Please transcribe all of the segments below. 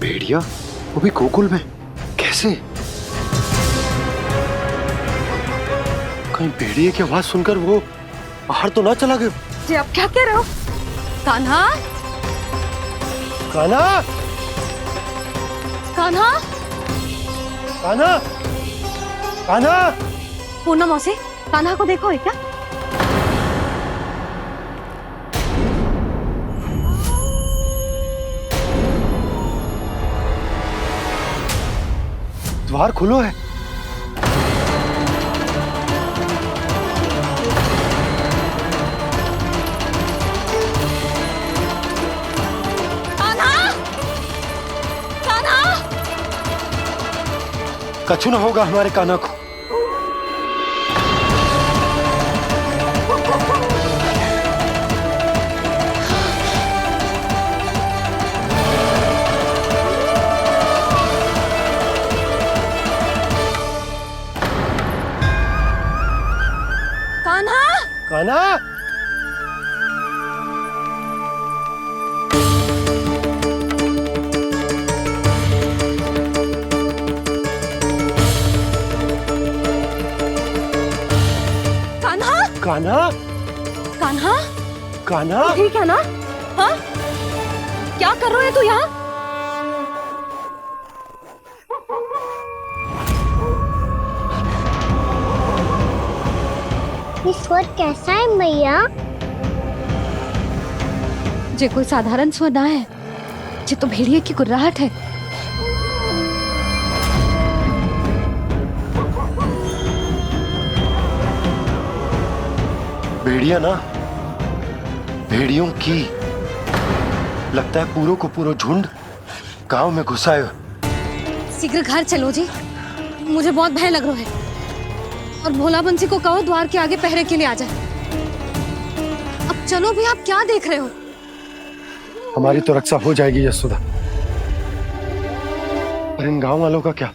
भेड़िया, वो भी गोकुल में? कैसे? कहीं भेड़िए की आवाज सुनकर वो बाहर तो ना चला गया? जी आप क्या कह रहे हो? कान्हा, कान्हा, कान्हा, कान्हा, कान्हा! पूनम मौसी, कान्हा को देखो है क्या? द्वार खुलो है। कान्हा, कान्हा! कछु ना होगा हमारे कान्हा को। कान्हा! कान्हा! कान्हा! कान्हा! कान्हा! कान्हा! ठीक है ना? हाँ? क्या कर रहे हो तू यहाँ? ये स्वर कैसा है मैया? जे कोई साधारण स्वर ना है, जे तो भेड़िए की गुर्राहट है। भेड़िया ना, भेड़ियों की लगता है पूरो को पूरो झुंड गांव में घुसा है। शीघ्र घर चलो जी, मुझे बहुत भय लग रहा है। और भोला बंसी को कहो द्वार के आगे पहरे के लिए आ जाए। अब चलो भी, आप क्या देख रहे हो? हमारी तो रक्षा हो जाएगी यशोदा, पर इन गांव वालों का क्या?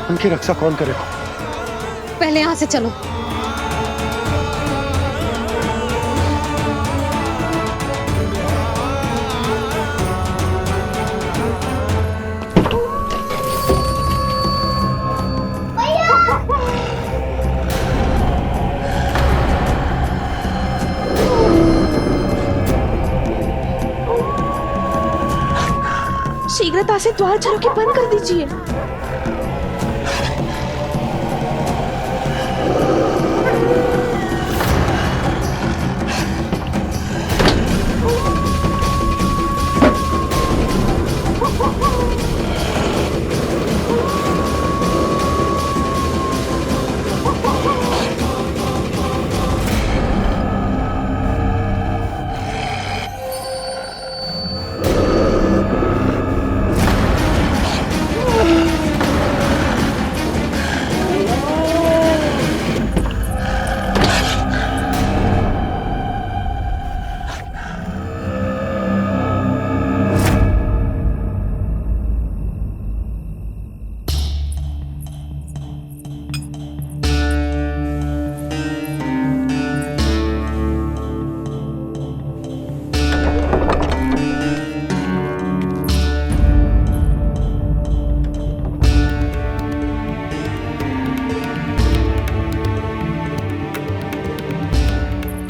उनकी रक्षा कौन करेगा? पहले यहाँ से चलो। शीघ्रता से द्वार चारों के बंद कर दीजिए।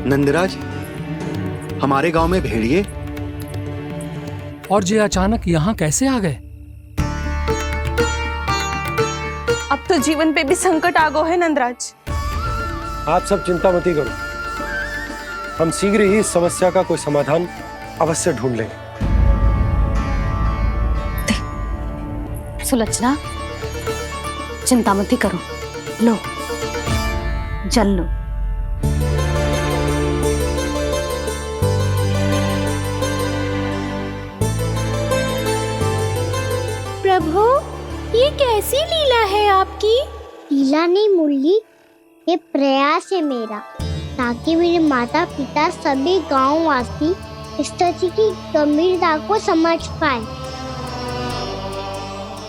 नंदराज, हमारे गांव में भेड़िए और ये अचानक यहाँ कैसे आ गए? अब तो जीवन पे भी संकट आ गो है नंदराज। आप सब चिंता मत करो, हम शीघ्र ही इस समस्या का कोई समाधान अवश्य ढूंढ लेंगे। सुलक्षणा, चिंता मत करो, लो जल लो। प्रभु, ये कैसी लीला है आपकी? लीला नहीं मुरली, ये प्रयास है मेरा, ताकि मेरे माता पिता सभी गांव वासी इस स्थिति की गंभीरता को समझ पाए।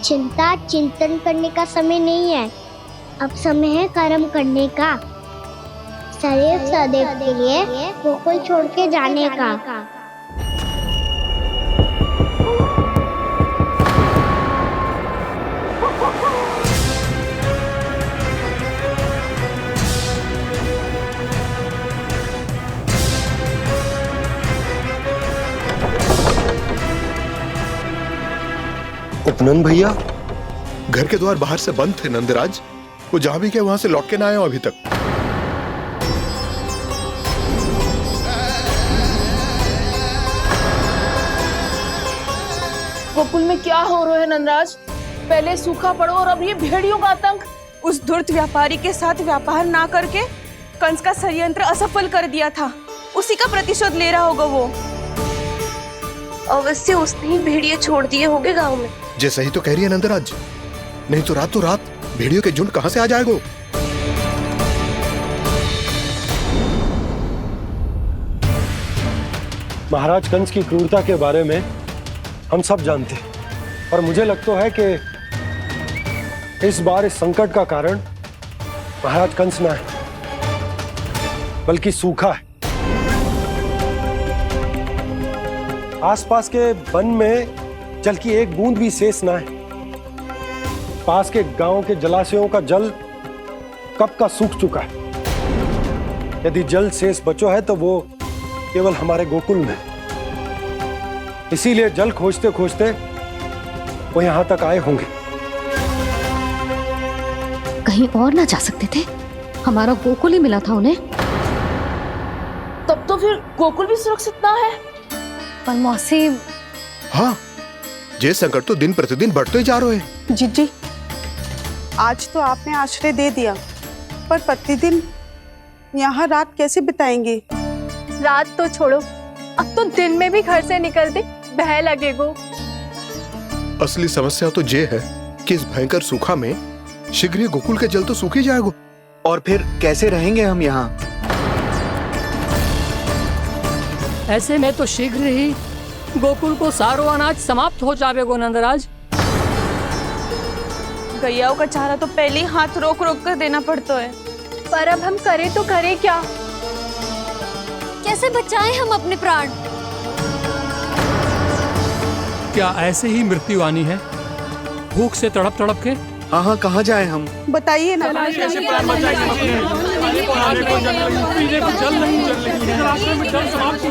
चिंता चिंतन करने का समय नहीं है, अब समय है कर्म करने का, सदैव सदैव के लिए गोकुल छोड़ के जाने का। नंद भैया, घर के द्वार बाहर से बंद थे नंदराज। वो जहां भी गए वहां से लौट के ना आए हो अभी तक। गोकुल में क्या हो रहा है नंदराज? पहले सूखा पड़ो और अब ये भेड़ियों का आतंक। उस धूर्त व्यापारी के साथ व्यापार ना करके कंस का षड्यंत्र असफल कर दिया था। उसी का प्रतिशोध ले रहा होगा वो। अवश्य उसने ही भेड़िए छोड़ दिए होंगे गांव में। जैसे ही तो कह रही है नंदराज, नहीं तो रात भेड़ियों के झुंड कहां से आ जाएगा? महाराज कंस की क्रूरता के बारे में हम सब जानते हैं, और मुझे लगता है कि इस बार इस संकट का कारण महाराज कंस ना है, बल्कि सूखा है। आसपास के वन में जल की एक बूंद भी शेष ना है। पास के गांव के जलाशयों का जल कब का सूख चुका है। यदि जल शेष बचो है तो वो केवल हमारे गोकुल में। इसीलिए जल खोजते खोजते वो यहां तक आए होंगे। कहीं और ना जा सकते थे? हमारा गोकुल ही मिला था उन्हें। तब तो फिर गोकुल भी सुरक्षित ना है। पर मौसी, हाँ, ये संकट तो दिन प्रतिदिन बढ़ते ही जा रहे हैं। जीजी, आज तो आपने आश्रय दे दिया, पर प्रतिदिन यहाँ रात कैसे बिताएंगे? रात तो छोड़ो, अब तो दिन में भी घर से निकलते भय लगेगो। असली समस्या तो ये है कि इस भयंकर सूखा में शीघ्र ही गोकुल के जल तो सूख ही जाएगा। और फिर कैसे रहेंगे हम यहाँ? ऐसे में तो शीघ्र ही गोकुल को सारो अनाज समाप्त हो जाएगा नंदराज। गैयाओं का चारा तो पहले ही हाथ रोक रोक कर देना पड़ता है। पर अब हम करें तो करें क्या? कैसे बचाएं हम अपने प्राण? क्या ऐसे ही मृत्यु आनी है, भूख से तड़प तड़प के? हाँ, कहाँ जाए हम? बताइए ना। कैसे प्राण बचाएंगे अपने? खाने को जल नहीं, पीने को जल नहीं, रास्ते में जल समाप्त हो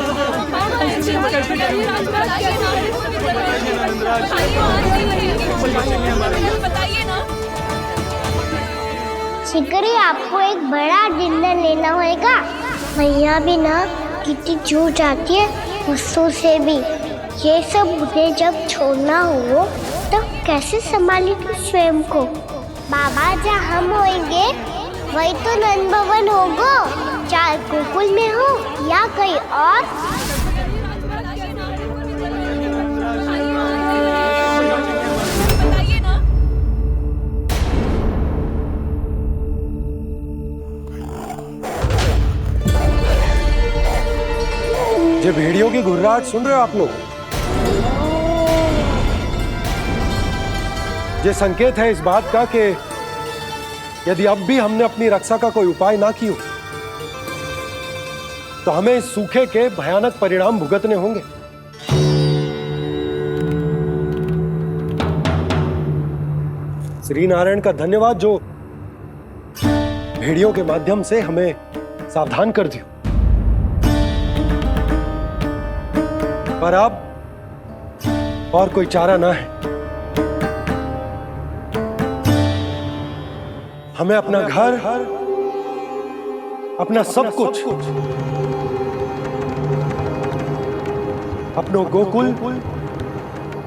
शीघ्र ही आपको एक बड़ा डिनर लेना होगा। मैया भी ना कितनी जूझ आती है गुस्सों से भी। ये सब मुझे जब छोड़ना हो तो कैसे संभालेगी स्वयं को? बाबा जहाँ हम होंगे वही तो नंद भवन होगा, चाहे गोकुल में हो या कहीं और। ये भेड़ियों की घुर्राहट सुन रहे हो आप लोग? ये संकेत है इस बात का कि यदि अब भी हमने अपनी रक्षा का कोई उपाय ना किया तो हमें इस सूखे के भयानक परिणाम भुगतने होंगे। श्री नारायण का धन्यवाद जो भेड़ियों के माध्यम से हमें सावधान कर दिया। पर अब और कोई चारा ना है। हमें अपना घर, अपना सब कुछ, अपनो गोकुल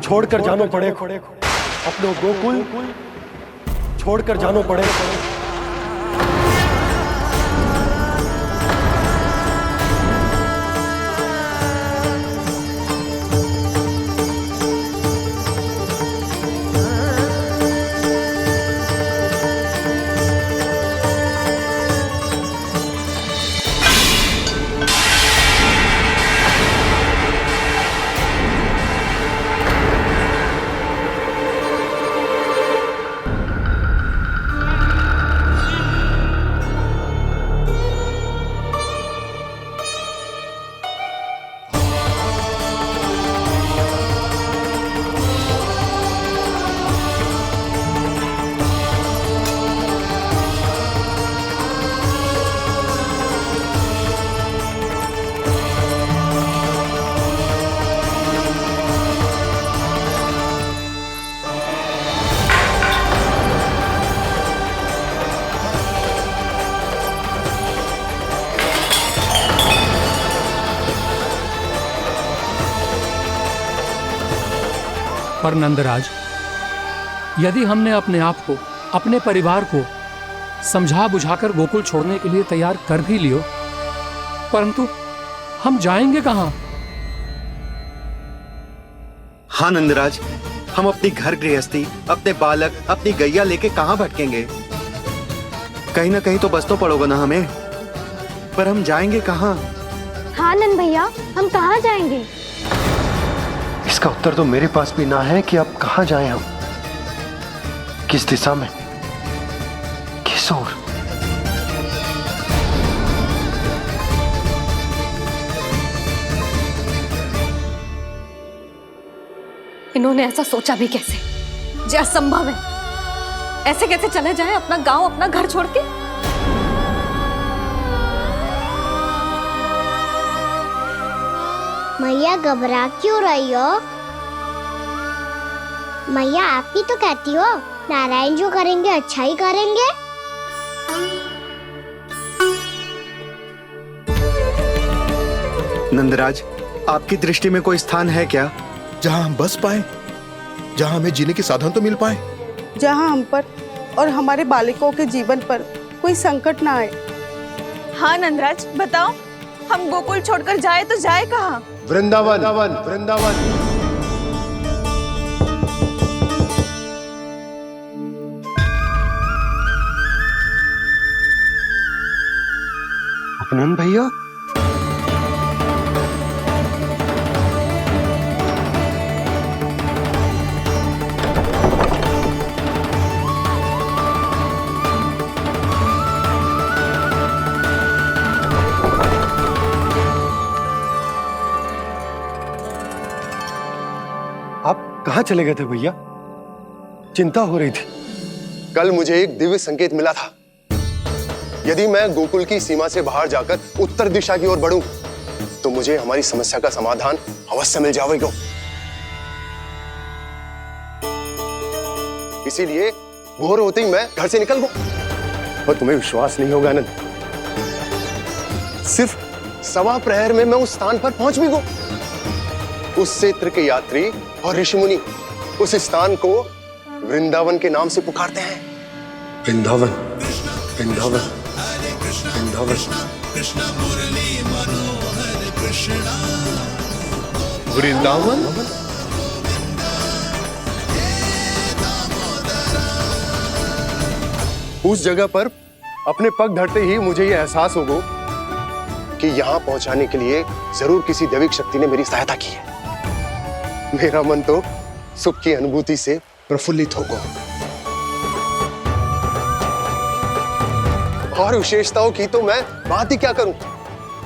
छोड़कर जानो पड़ेगा। अपनो गोकुल छोड़कर जानो पड़ेगा। पर नंदराज, यदि हमने अपने आप को, अपने परिवार को समझा बुझाकर गोकुल छोड़ने के लिए तैयार कर भी लियो, परंतु हम जाएंगे कहां? हाँ नंदराज, हम अपनी घर गृहस्थी, अपने बालक, अपनी गैया लेके कहाँ भटकेंगे? कहीं ना कहीं तो बस तो पड़ोगे ना हमें, पर हम जाएंगे कहाँ? हाँ नंद भैया, हम कहाँ जाएंगे? इसका उत्तर तो मेरे पास भी ना है कि अब कहाँ जाएं हम, किस दिशा में, किस ओर। इन्होंने ऐसा सोचा भी कैसे? जो असंभव है। ऐसे कैसे चले जाएं अपना गांव, अपना घर छोड़ के? मैया घबरा क्यों रही हो? मैया आप ही तो कहती हो नारायण जो करेंगे अच्छा ही करेंगे। नंदराज, आपकी दृष्टि में कोई स्थान है क्या जहां हम बस पाए, जहां हमें जीने के साधन तो मिल पाए, जहाँ हम पर और हमारे बालकों के जीवन पर कोई संकट ना आए। हाँ नंदराज, बताओ, हम गोकुल छोड़कर जाए तो जाए कहाँ? वृंदावन, वृंदावन। अपनन भैया, आप कहाँ चले गए थे भैया? चिंता हो रही थी। कल मुझे एक दिव्य संकेत मिला था। यदि मैं गोकुल की सीमा से बाहर जाकर उत्तर दिशा की ओर बढ़ूं, तो मुझे हमारी समस्या का समाधान अवश्य मिल जाएगा। इसीलिए भोर होते ही मैं घर से निकल गया। और तुम्हें विश्वास नहीं होगा आनंद, सिर्फ सवा प्रहर में मैं उस स्थान पर पहुंच भी गया। उस क्षेत्र के यात्री और ऋषिमुनि उस स्थान को वृंदावन के नाम से पुकारते हैं। वृंदावन, वृंदावन, वृंदावन। वृंदावन? उस जगह पर अपने पग धरते ही मुझे यह एहसास होगा कि यहां पहुंचाने के लिए जरूर किसी दैविक शक्ति ने मेरी सहायता की है। मेरा मन तो सुख की अनुभूति से प्रफुल्लित हो गया। और विशेषताओं की तो मैं बात ही क्या करूं।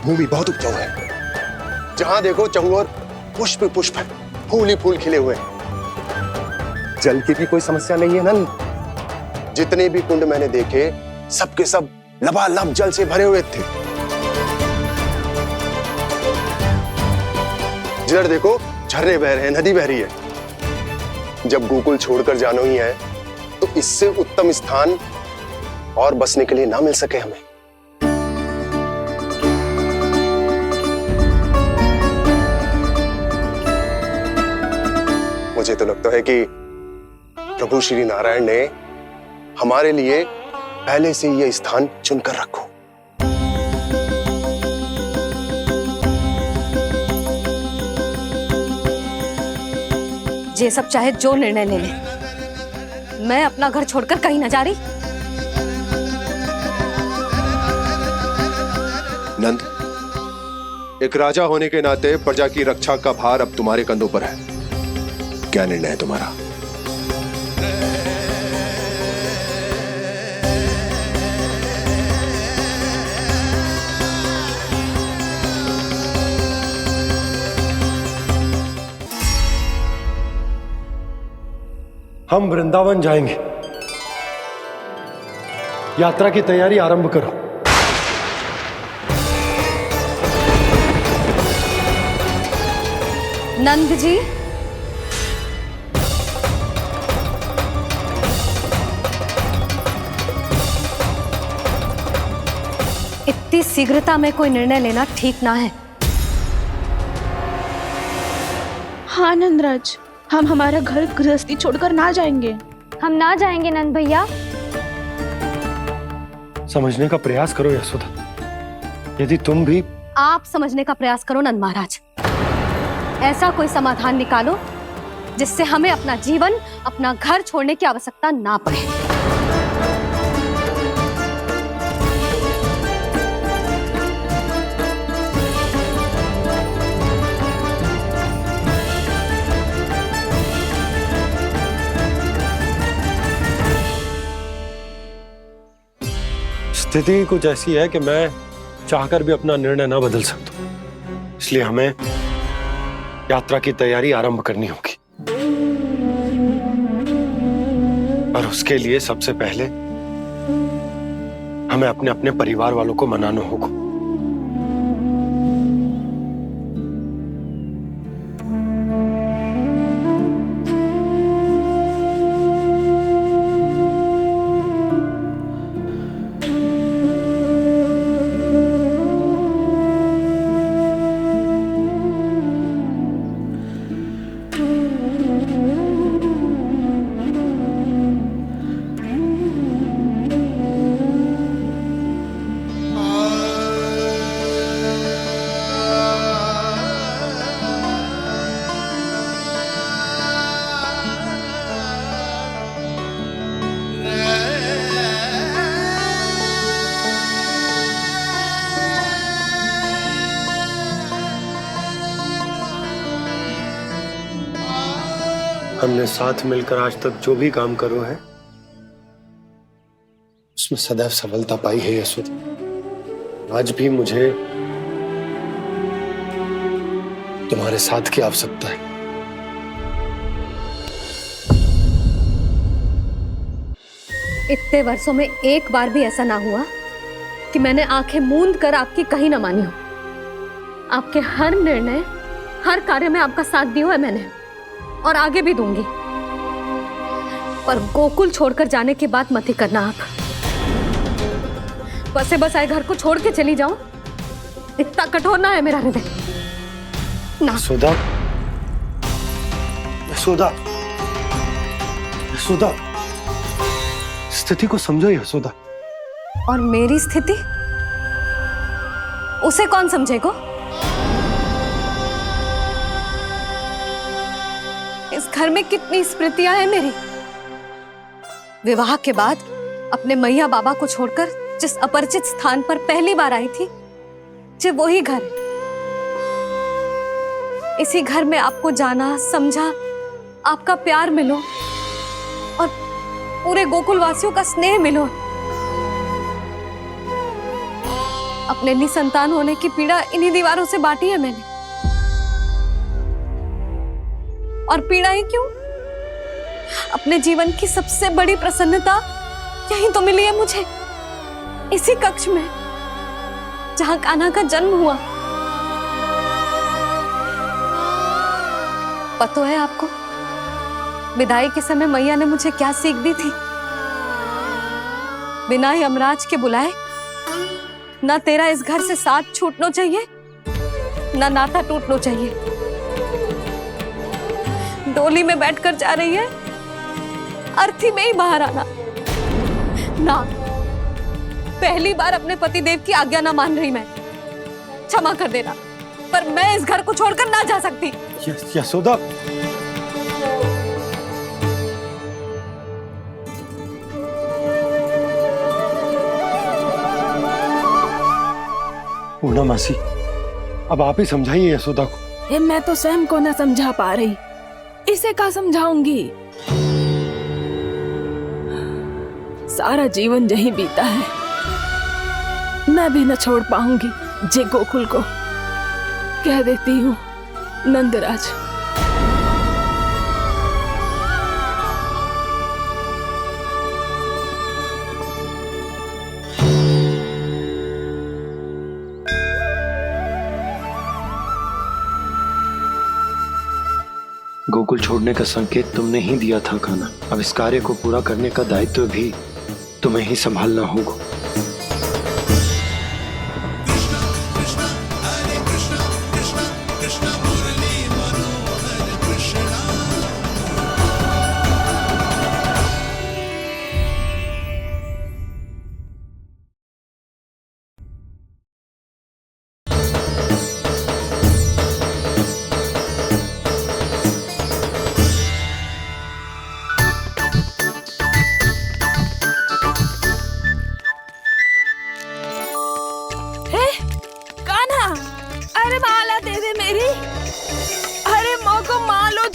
भूमि बहुत उपजाऊ है, जहां देखो चहुओर पुष्प पुष्प है, फूल ही फूल खिले हुए हैं। जल की भी कोई समस्या नहीं है नंद। जितने भी कुंड मैंने देखे, सबके सब लबालब जल से भरे हुए थे। जिधर देखो झरने बह रहे हैं, नदी बह रही है। जब गोकुल छोड़कर जाना ही है, तो इससे उत्तम स्थान और बसने के लिए ना मिल सके हमें। मुझे तो लगता है कि प्रभु श्री नारायण ने हमारे लिए पहले से यह स्थान चुनकर रखो। ये सब चाहे जो निर्णय ले ले, मैं अपना घर छोड़कर कहीं न जा रही। नंद, एक राजा होने के नाते प्रजा की रक्षा का भार अब तुम्हारे कंधों पर है। क्या निर्णय है तुम्हारा? हम वृंदावन जाएंगे। यात्रा की तैयारी आरंभ करो। नंद जी, इतनी शीघ्रता में कोई निर्णय लेना ठीक ना है। हाँ नंदराज, हम हमारा घर गृहस्थी छोड़कर ना जाएंगे। हम ना जाएंगे नंद भैया। समझने का प्रयास करो यशोदा। यदि तुम भी आप समझने का प्रयास करो नंद महाराज। ऐसा कोई समाधान निकालो जिससे हमें अपना जीवन, अपना घर छोड़ने की आवश्यकता ना पड़े। स्थिति कुछ ऐसी है कि मैं चाहकर भी अपना निर्णय ना बदल सकता, इसलिए हमें यात्रा की तैयारी आरंभ करनी होगी। और उसके लिए सबसे पहले हमें अपने अपने परिवार वालों को मनाना होगा। हमने साथ मिलकर आज तक जो भी काम करो है उसमें सदैव सफलता पाई है यशोदा। आज भी मुझे तुम्हारे साथ की आवश्यकता है। इतने वर्षों में एक बार भी ऐसा ना हुआ कि मैंने आंखें मूंद कर आपकी कहीं ना मानी हो। आपके हर निर्णय, हर कार्य में आपका साथ दिया है मैंने, और आगे भी दूंगी। पर गोकुल छोड़कर जाने की बात मत ही करना आप। बसे बसाए घर को छोड़ के चली जाऊं, इतना कठोर ना है मेरा हृदय ना। यशोदा, यशोदा, यशोदा, स्थिति को समझो यशोदा। और मेरी स्थिति उसे कौन समझेगा? इस घर में कितनी स्मृतियां हैं मेरी। विवाह के बाद अपने मैया बाबा को छोड़कर जिस अपरिचित स्थान पर पहली बार आई थी, जो वही घर है। इसी घर में आपको जाना, समझा, आपका प्यार मिलो और पूरे गोकुल वासियों का स्नेह मिलो। अपने निसंतान होने की पीड़ा इन्हीं दीवारों से बांटी है मैंने। और पीड़ा ही क्यों? अपने जीवन की सबसे बड़ी प्रसन्नता यही तो मिली है मुझे, इसी कक्ष में जहां कान्हा का जन्म हुआ। पता है आपको विदाई के समय मैया ने मुझे क्या सीख दी थी? बिना ही यमराज के बुलाए ना तेरा इस घर से साथ छूटना चाहिए, ना नाता टूटना चाहिए। डोली में बैठकर जा रही है, अर्थी में ही बाहर आना ना। पहली बार अपने पतिदेव की आज्ञा ना मान रही मैं, क्षमा कर देना, पर मैं इस घर को छोड़कर ना जा सकती। यशोदा, पूर्णा मासी, अब आप ही समझाइए यशोदा को। मैं तो स्वयं को न समझा पा रही, इसे क्या समझाऊंगी? सारा जीवन यही बीता है, मैं भी न छोड़ पाऊंगी जे गोकुल को। कह देती हूँ नंदराज। गोकुल छोड़ने का संकेत तुमने ही दिया था कान्हा। अब इस कार्य को पूरा करने का दायित्व भी तुम्हें ही संभालना होगा।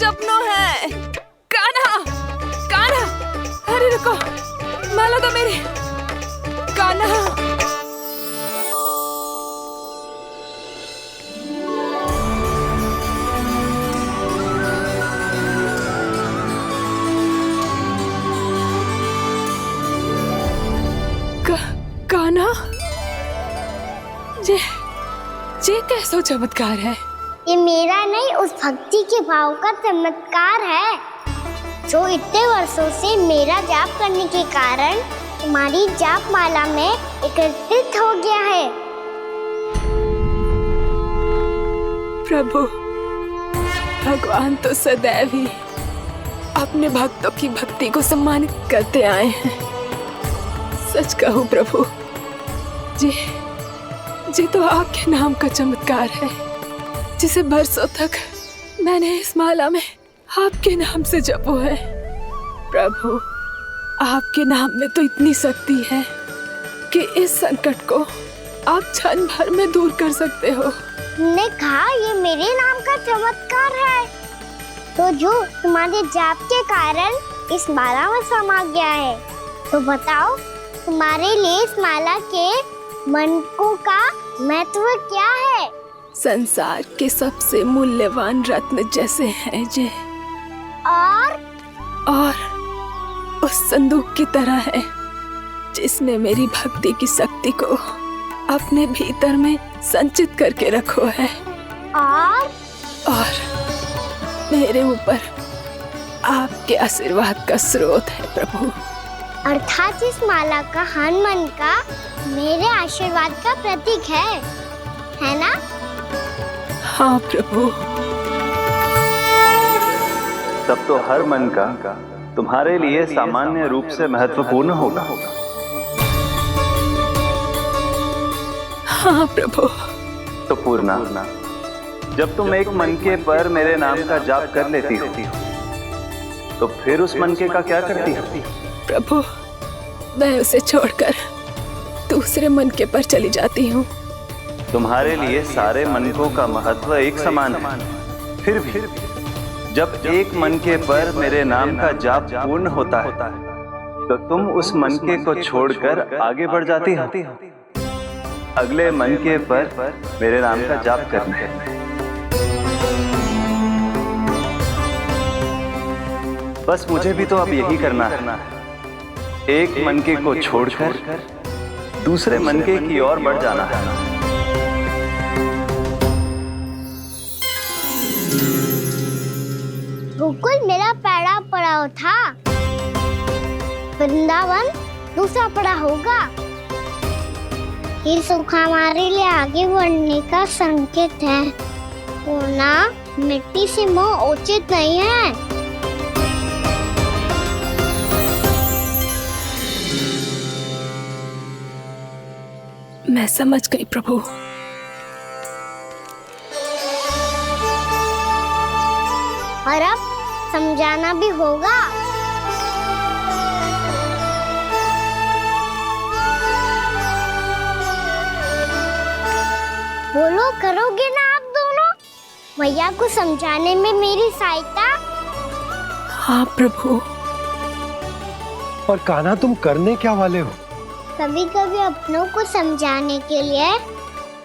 सपनों है। कान्हा, कान्हा, अरे रुको, माला तो मेरी। कान्हा, कान्हा, जे कैसो चमत्कार है। ये मेरा नहीं, उस भक्ति के भाव का चमत्कार है जो इतने वर्षों से मेरा जाप करने के कारण तुम्हारी जाप माला में एकत्रित हो गया है। प्रभु, भगवान तो सदैव ही अपने भक्तों की भक्ति को सम्मानित करते आए हैं। सच कहूं प्रभु, जी तो आपके नाम का चमत्कार है, जिसे बरसों तक मैंने इस माला में आपके नाम से जपो है। प्रभु, आपके नाम में तो इतनी शक्ति है कि इस संकट को आप क्षण भर में दूर कर सकते हो। तुमने कहा ये मेरे नाम का चमत्कार है, तो जो तुम्हारे जाप के कारण इस माला में समा गया है, तो बताओ तुम्हारे लिए इस माला के मनकों का महत्व क्या है? संसार के सबसे मूल्यवान रत्न जैसे हैं जे, और उस संदूक की तरह है जिसने मेरी भक्ति की शक्ति को अपने भीतर में संचित करके रखो है। और मेरे ऊपर आपके आशीर्वाद का स्रोत है प्रभु। अर्थात इस माला का हनुमान का मेरे आशीर्वाद का प्रतीक है ना? हाँ प्रभु। तब तो हर मन का तुम्हारे लिए सामान्य रूप से महत्वपूर्ण होगा। हाँ प्रभु। तो पूर्णा, जब तुम एक मनके पर मेरे नाम का जाप कर लेती हो, तो फिर उस मनके का क्या करती हो? प्रभु, मैं उसे छोड़कर दूसरे मनके पर चली जाती हूँ। तुम्हारे लिए सारे मनकों का महत्व एक समान है। फिर भी जब एक मनके पर मेरे नाम का जाप पूर्ण होता है, तो तुम उस मनके को छोड़कर आगे बढ़ जाती हो अगले मनके पर मेरे नाम का जाप करने। बस मुझे भी तो अब यही करना है, एक मनके को छोड़कर दूसरे मनके की ओर बढ़ जाना है। गोकुल मेरा पहला पड़ाव था, वृंदावन दूसरा पड़ा होगा। ये सुख हमारे लिए आगे बढ़ने का संकेत है, होना मिट्टी से मोह उचित नहीं है। मैं समझ गई प्रभु। और अब समझाना भी होगा। बोलो, करोगे ना आप दोनों? मैया को समझाने में मेरी सहायता? हाँ प्रभु। और कान्हा, तुम करने क्या वाले हो? कभी कभी अपनों को समझाने के लिए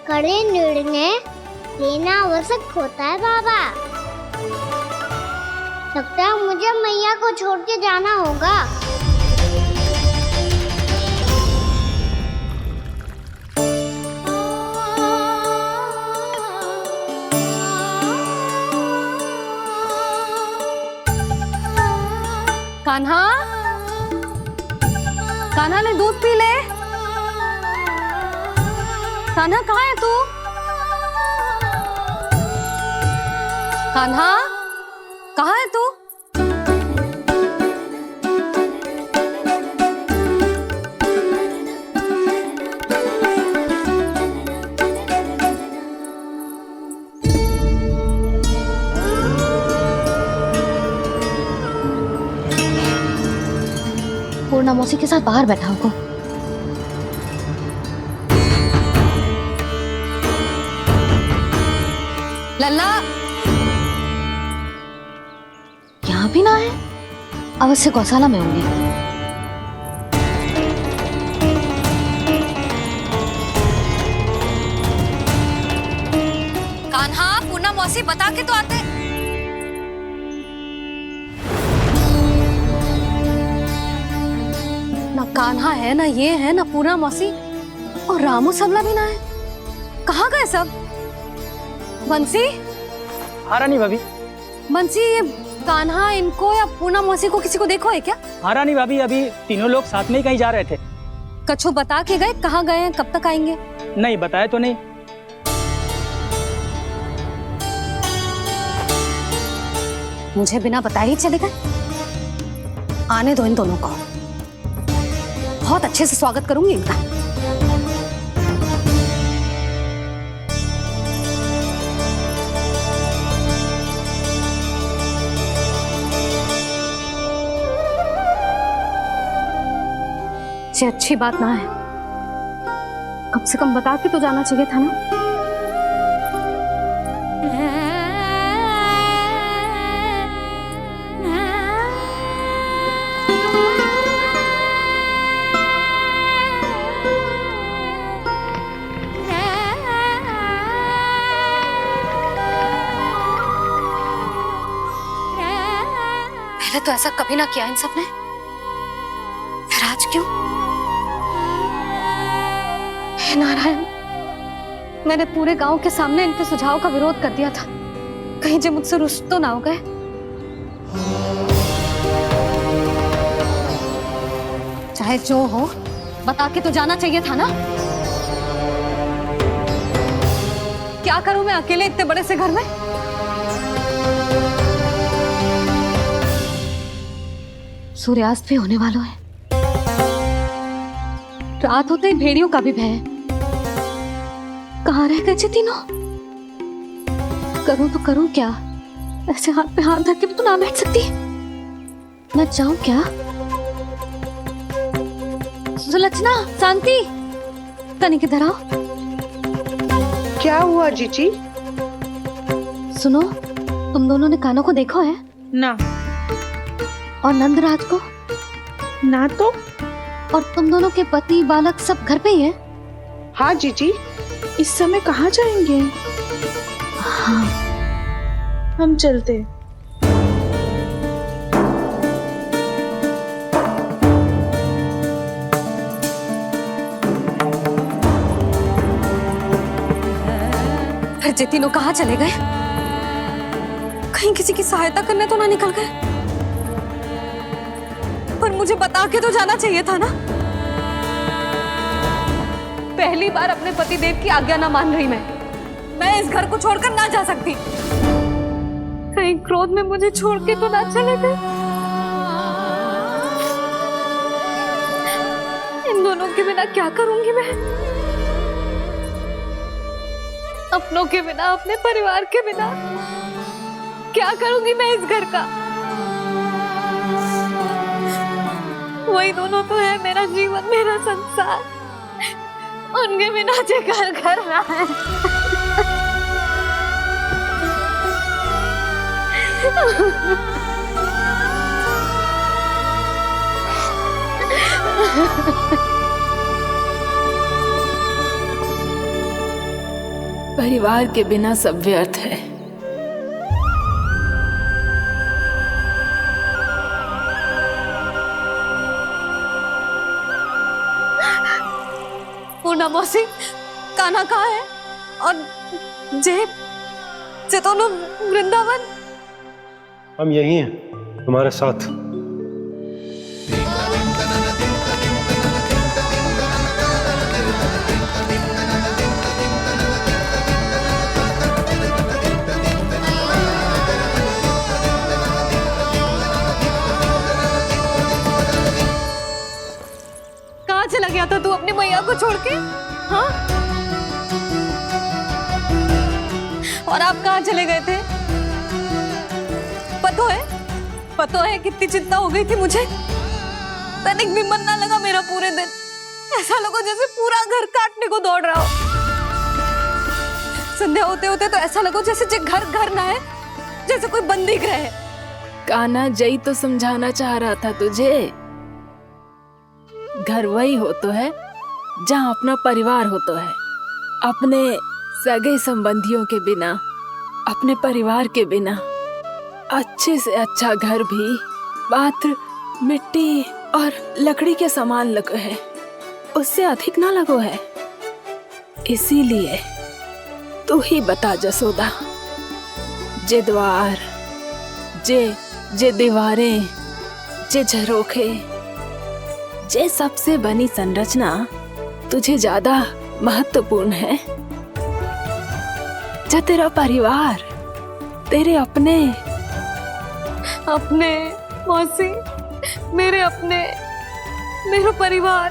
कड़े निर्णय लेना आवश्यक होता है बाबा। लगता है मुझे मैया को छोड़ के जाना होगा। कान्हा, कान्हा ने दूध पी ले। कान्हा कहाँ है तू? कान्हा, कहाँ है तू? पूर्णा मौसी के साथ बाहर बैठा होगा। लल्ला, भी ना आए? अवश्य गौशाला में होंगे। कान्हा, पूना मौसी बता के तो आते। ना कान्हा है, ना ये है, ना पूना मौसी, और रामू सबला भी ना है। कहाँ गए सब? बंसी? हाँ रानी भाभी। बंसी, ये कान्हा इनको या पूना मौसी को किसी को देखो है क्या? हाँ रानी भाभी, अभी तीनों लोग साथ में ही कहीं जा रहे थे। कछु बता के गए कहाँ गए हैं, कब तक आएंगे? नहीं बताया तो नहीं। मुझे बिना बताए ही चले गए? आने दो इन दोनों को, बहुत अच्छे से स्वागत करूंगी इनका। ये अच्छी बात ना है, कम से कम बता के तो जाना चाहिए था ना। पहले तो ऐसा कभी ना किया इन सब ने, फिर आज क्यों? हे नारायण, मैंने पूरे गांव के सामने इनके सुझाव का विरोध कर दिया था, कहीं जे मुझसे रुष्ट तो ना हो गए। चाहे जो हो, बता के तो जाना चाहिए था ना। क्या करूं मैं अकेले इतने बड़े से घर में? सूर्यास्त भी होने वाला है, रात होते ही भेड़ियों का भी भय है। कहाँ रह गए तीनों? करूं तो करूं क्या? ऐसे हाथ पे हाथ धर के भी तो ना बैठ सकती। मैं जाऊं क्या? सुलक्षणा, शांति, तनिक इधर आओ। क्या हुआ जीजी? सुनो, तुम दोनों ने कान्हा को देखा है? ना। और नंदराज को? ना तो। और तुम दोनों के पति बालक सब घर पे ही हैं? हाँ जीजी। इस समय कहाँ जाएंगे? हाँ। हम चलते। फिर ये तीनों कहाँ चले गए? कहीं किसी की सहायता करने तो ना निकल गए? पर मुझे बता के तो जाना चाहिए था ना। पहली बार अपने पतिदेव की आज्ञा ना मान रही मैं इस घर को छोड़कर ना जा सकती। कहीं क्रोध में मुझे छोड़ के तो ना चले गए। इन दोनों के बिना क्या करूंगी मैं? अपनों के बिना, अपने परिवार के बिना क्या करूंगी मैं इस घर का? वही दोनों तो है मेरा जीवन, मेरा संसार। उनके बिना जे घर घर रहा है। परिवार के बिना सब व्यर्थ है। पूना मौसी, कान्हा कहाँ है? और जे दोनों वृंदावन? हम यही हैं, तुम्हारे साथ। कहाँ चला गया था तू अपनी मैया को छोड़ के? हाँ? और आप कहाँ चले गए थे? पता है कितनी चिंता हो गई थी मुझे। तनिक भी मन ना लगा मेरा पूरे दिन। ऐसा लगा जैसे पूरा घर काटने को दौड़ रहा हो। संध्या होते होते तो ऐसा लगा जैसे घर घर ना है, जैसे कोई बंदी गृह है। कान्हा जई तो समझाना चाह रहा था तुझे। घर वही हो तो है जहाँ अपना परिवार हो तो है। अपने सगे संबंधियों के बिना, अपने परिवार के बिना अच्छे से अच्छा घर भी मात्र मिट्टी और लकड़ी के समान लगो है, उससे अधिक ना लगो है। इसीलिए तू ही बता जसोदा, जे द्वार, जे दीवारें, जे झरोखे, जे सबसे बनी संरचना तुझे ज्यादा महत्वपूर्ण है? जो तेरा परिवार, तेरे अपने मौसी, मेरे अपने, मेरा परिवार,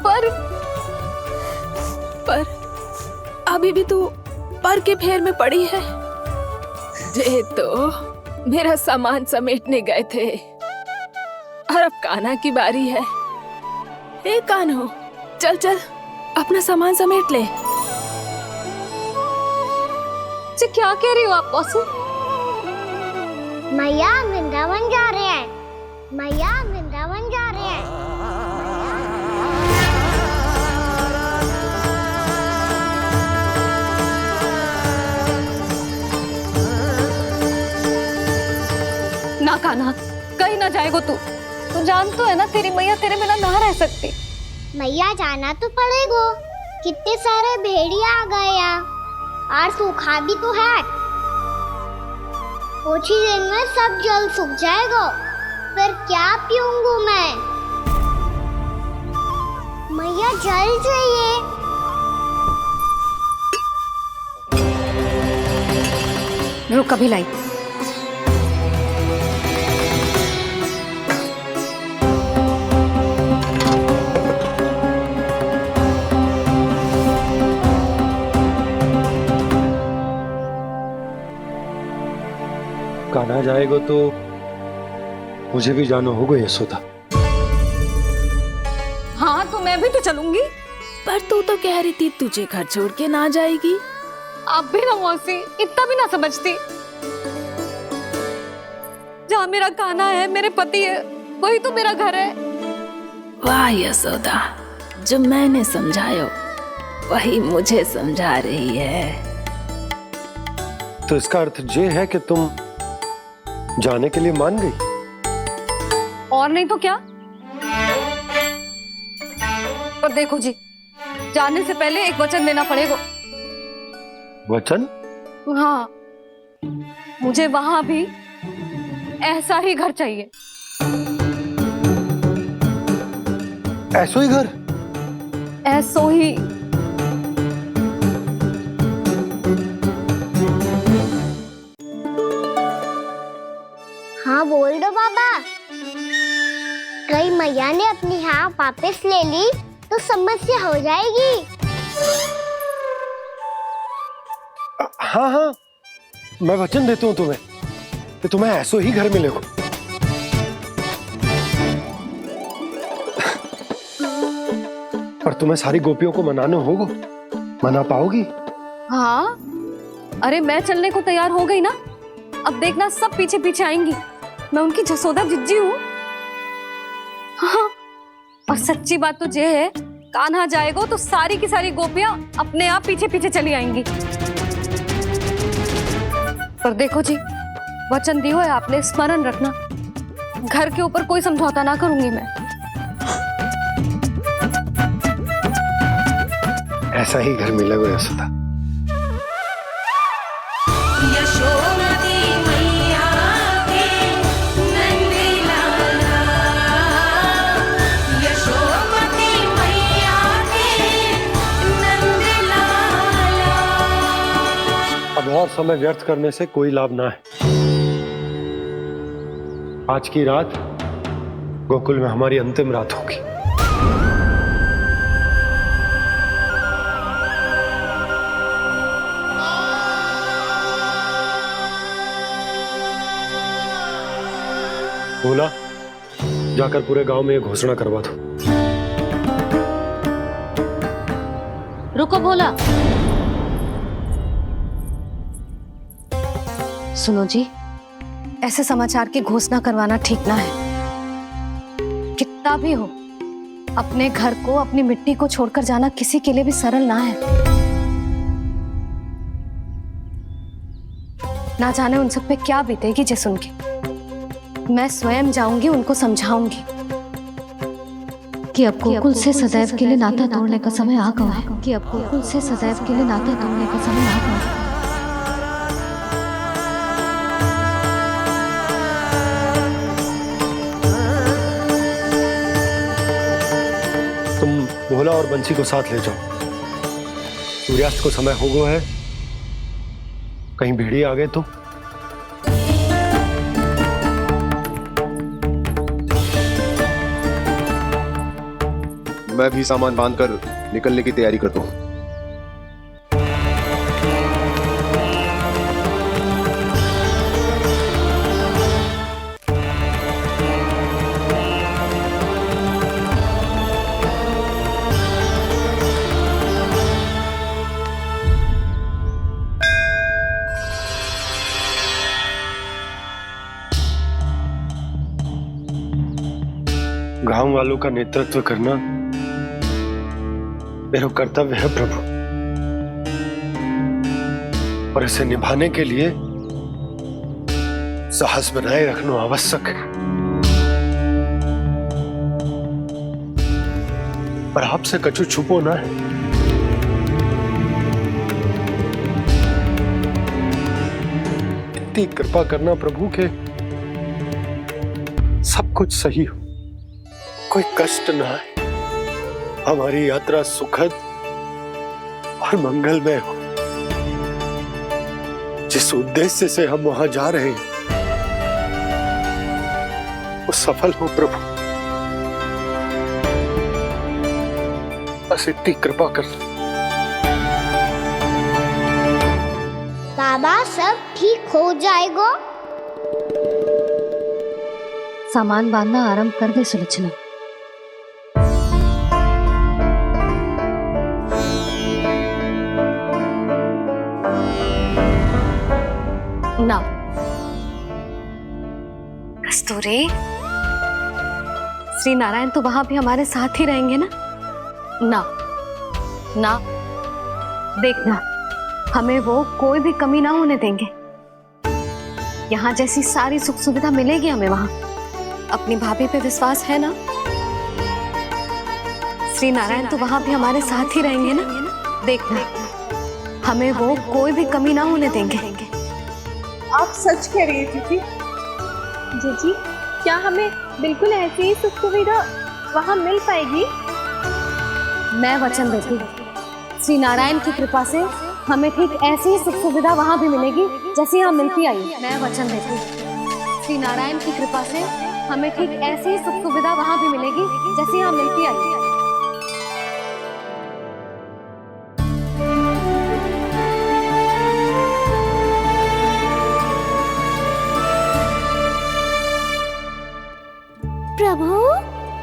पर अभी भी तू पर के फेर में पड़ी है। जे तो मेरा सामान समेटने गए थे और अब कान्हा की बारी है। हे कान्हो, चल चल अपना सामान समेट ले। जी क्या कह रही हो आप मौसी? मैया वृंदावन जा रहे हैं, मैया वृंदावन जा रहे हैं। ना कान्हा, कहीं ना जाएगो तू जान तो है ना तेरी मैया तेरे बिना ना रह सकती। मैया जाना तो पड़ेगा, कितने सारे भेड़िया आ गए यहाँ और सूखा भी तो है। कुछ ही दिन में सब जल सूख जाएगा, फिर क्या पीऊंगी मैं? मैया जल चाहिए। रुक अभी लाई। कान्हा जाएगा तो मुझे भी जाना होगा यशोदा। हाँ तो मैं भी तो चलूंगी। पर तू तो कह रही थी तुझे घर छोड़ के ना जाएगी। आप भी ना मौसी, इतना भी ना समझती। जहाँ मेरा कान्हा है, मेरे पति है, वही तो मेरा घर है। वाह यशोदा, जो मैंने समझायो वही मुझे समझा रही है। तो इसका अर्थ ये है कि तुम जाने के लिए मान गई? और नहीं तो क्या। पर देखो जी, जाने से पहले एक वचन देना पड़ेगा। वचन? हाँ, मुझे वहां भी ऐसा ही घर चाहिए। ऐसो ही घर? ऐसो ही। हाँ बोल दो बाबा। कहीं मैया ने अपनी हाँ वापस ले ली तो समस्या हो जाएगी। हाँ हाँ, मैं वचन देता हूँ तुम्हें कि तुम्हें ऐसो ही घर मिलेगा। पर तुम्हें सारी गोपियों को मनाना होगा। मना पाओगी? हाँ, अरे मैं चलने को तैयार हो गई ना। अब देखना सब पीछे पीछे आएंगी। मैं उनकी जसोदा जिज्जी हूँ। हाँ, और सच्ची बात तो ये है, कान्हा जाएगा तो सारी की सारी गोपियां अपने आप पीछे पीछे चली आएंगी। पर देखो जी, वचन दियो है आपने, स्मरण रखना। घर के ऊपर कोई समझौता ना करूंगी मैं। ऐसा ही घर मिलेगा यशोदा। अब और समय व्यर्थ करने से कोई लाभ ना है। आज की रात गोकुल में हमारी अंतिम रात होगी। बोला, जाकर पूरे गांव में ये घोषणा करवा दो। रुको भोला। सुनो जी, ऐसे समाचार की घोषणा करवाना ठीक ना है। कितना भी हो, अपने घर को, अपनी मिट्टी को छोड़कर जाना किसी के लिए भी सरल ना है। ना जाने उन सब पे क्या बीतेगी जे सुन के। मैं स्वयं जाऊंगी, उनको समझाऊंगी कि अब गोकुल से सदैव के लिए नाता तोड़ने का समय आ गया है। कि अब गोकुल से सदैव के लिए नाता तोड़ने का समय आ गया है। तुम भोला और बंसी को साथ ले जाओ। सूर्यास्त को समय हो गया है, कहीं भेड़िए आ गए तो। मैं भी सामान बांधकर निकलने की तैयारी करता हूँ। गांव वालों का नेतृत्व करना मेरा कर्तव्य है प्रभु, और इसे निभाने के लिए साहस बनाए रखना आवश्यक है। पर आपसे कछु छुपो ना है। इतनी कृपा करना प्रभु के सब कुछ सही हो, कोई कष्ट ना है, हमारी यात्रा सुखद और मंगलमय हो। जिस उद्देश्य से हम वहां जा रहे हैं वो सफल हो प्रभु, बस इतनी कृपा कर। बाबा सब ठीक हो जाएगा। सामान बांधना आरंभ कर दे सुलोचना। ना कस्तूरी, श्री नारायण तो वहां भी हमारे साथ ही रहेंगे ना? ना ना, देखना हमें वो कोई भी कमी ना होने देंगे। यहाँ जैसी सारी सुख सुविधा मिलेगी हमें वहां। अपनी भाभी पे विश्वास है ना? श्री नारायण तो वहां भी हमारे साथ ही रहेंगे ना? देखना हमें वो कोई भी कमी ना होने देंगे। आप सच कह रही है दीदी? जीजी, क्या हमें बिल्कुल ऐसी ही सुख सुविधा वहाँ मिल पाएगी? मैं वचन देती हूँ, श्री नारायण की कृपा से हमें ठीक ऐसी ही सुख सुविधा वहाँ भी मिलेगी जैसी यहाँ मिलती आई। मैं वचन देती हूँ, श्री नारायण की कृपा से हमें ठीक ऐसी ही सुख सुविधा वहाँ भी मिलेगी जैसी यहाँ मिलती आई। प्रभु,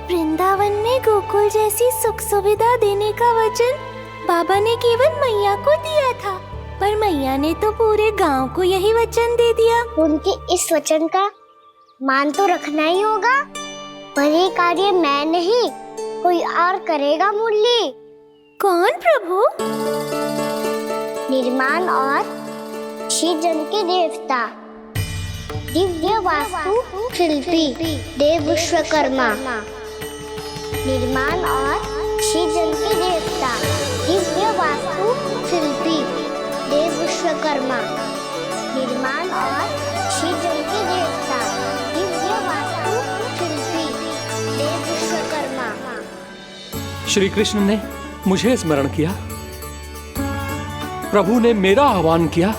वृंदावन में गोकुल जैसी सुख सुविधा देने का वचन बाबा ने केवल मैया को दिया था, पर मैया ने तो पूरे गांव को यही वचन दे दिया। उनके इस वचन का मान तो रखना ही होगा, पर ये कार्य मैं नहीं कोई और करेगा। मुरली कौन प्रभु? निर्माण और श्रीजन के देवता, दिव्य वास्तु शिल्पी देव विश्वकर्मा। निर्माण और श्रीजन के देवता, दिव्य वास्तु शिल्पी देव विश्वकर्मा। निर्माण और श्रीजन के देवता, दिव्य वास्तु शिल्पी देव विश्वकर्मा। श्री कृष्ण ने मुझे स्मरण किया, प्रभु ने मेरा आह्वान किया।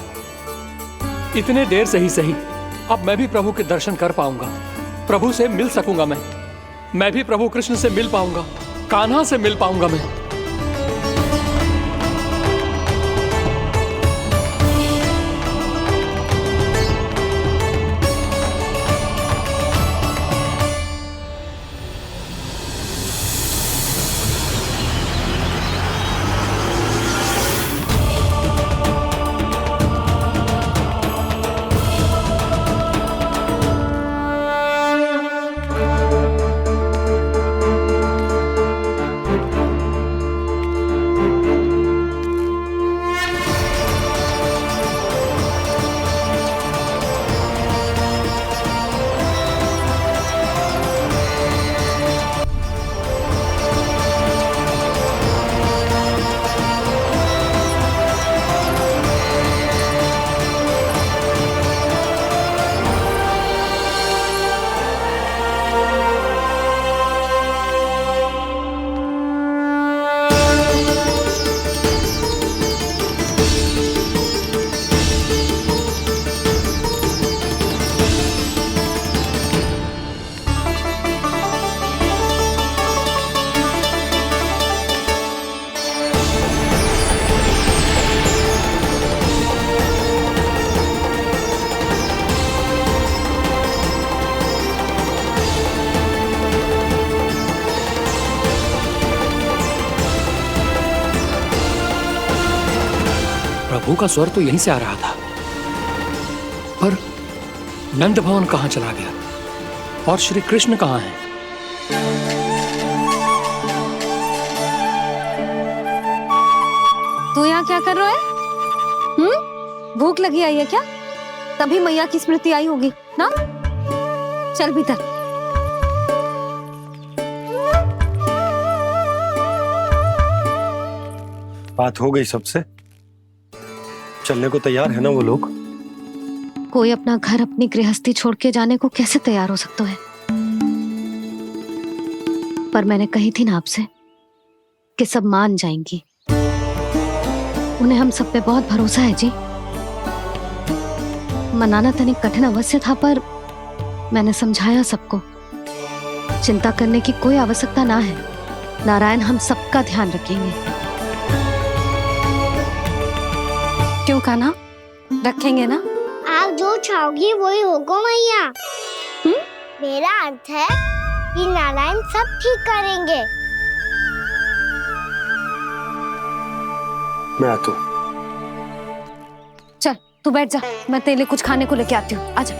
इतने देर से ही सही, अब मैं भी प्रभु के दर्शन कर पाऊंगा, प्रभु से मिल सकूंगा। मैं भी प्रभु कृष्ण से मिल पाऊंगा, कान्हा से मिल पाऊंगा मैं। प्रभु का स्वर तो यहीं से आ रहा था, पर नंद भवन कहाँ चला गया और श्री कृष्ण कहाँ हैं? तू यहाँ क्या कर रहा है? भूख लगी आई है क्या? तभी मैया की स्मृति आई होगी ना? चल भीतर। बात हो गई सबसे? चलने को तैयार है ना वो लोग? कोई अपना घर अपनी गृहस्थी छोड़ के जाने को कैसे तैयार हो सकता है? पर मैंने कही थी ना आपसे कि सब मान जाएंगी। उन्हें हम सब पे बहुत भरोसा है जी। मनाना तनिक कठिन अवश्य था, पर मैंने समझाया सबको। चिंता करने की कोई आवश्यकता ना है। नारायण हम सबका ध्यान रखेंगे। क्यों कान्हा, रखेंगे ना? आप जो चाहोगी वही होगा मैया। मेरा अर्थ है कि नारायण सब ठीक करेंगे। मैं आता हूं। चल तू बैठ जा, मैं तेरे लिए कुछ खाने को लेके आती हूँ। आजा।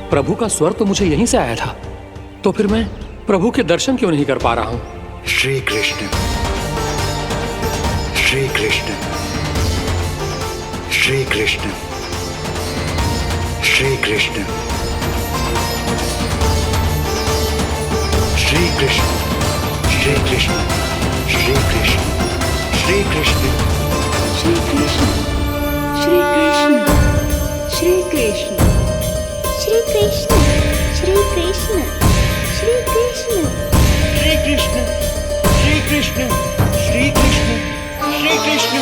प्रभु का स्वर तो मुझे यहीं से आया था, तो फिर मैं प्रभु के दर्शन क्यों नहीं कर पा रहा हूँ? श्री कृष्ण, श्री कृष्ण, श्री कृष्ण, श्री कृष्ण, श्री कृष्ण, श्री कृष्ण, श्री कृष्ण, श्री कृष्ण, श्री कृष्ण, श्री कृष्ण, श्री कृष्ण, श्री कृष्ण, श्री कृष्ण, श्री कृष्ण, श्री कृष्ण, श्री कृष्ण, श्री कृष्ण, श्री कृष्ण।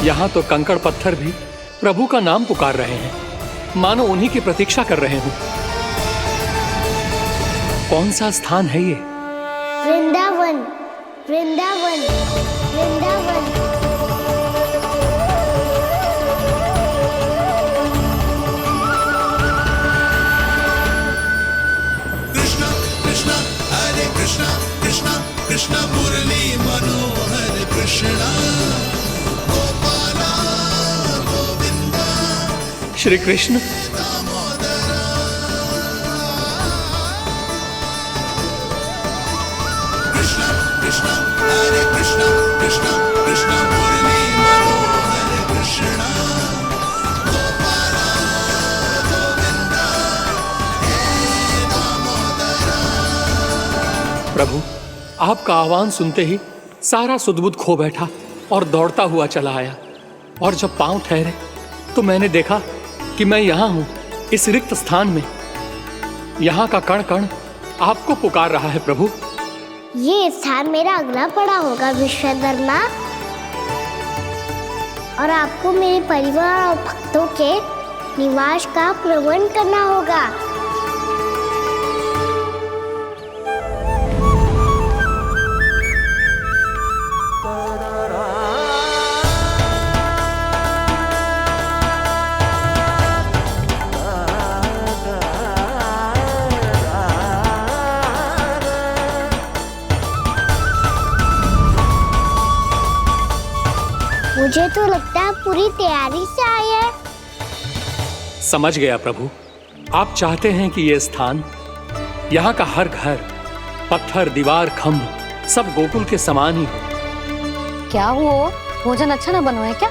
यहाँ तो कंकड़ पत्थर भी प्रभु का नाम पुकार रहे हैं, मानो उन्हीं की प्रतीक्षा कर रहे हों। कौन सा स्थान है ये? वृंदावन, वृंदावन, वृंदावन। कृष्णा कृष्णा हरे कृष्णा, कृष्णा कृष्णा मुरली मनोहर कृष्णा, गोपाला गोविंदा श्री कृष्ण। कृष्णा कृष्णा हरे कृष्णा, कृष्णा कृष्णा मुरली मनोहर कृष्णा, गोपाला गोविंदा हे दामोदरा। प्रभु, आपका आह्वान सुनते ही सारा सुध-बुध खो बैठा और दौड़ता हुआ चला आया। और जब पांव ठहरे तो मैंने देखा कि मैं यहाँ हूँ, इस रिक्त स्थान में। यहाँ का कण कण आपको पुकार रहा है प्रभु। ये स्थान मेरा अगला पड़ा होगा विश्वकर्मा, और आपको मेरे परिवार और भक्तों के निवास का प्रबंध करना होगा। मुझे तो लगता है पूरी तैयारी से आए हैं। समझ गया प्रभु, आप चाहते हैं कि ये स्थान, यहाँ का हर घर, पत्थर, दीवार, खम्भ सब गोकुल के समान ही हो। क्या हुआ? भोजन अच्छा ना बनो है क्या?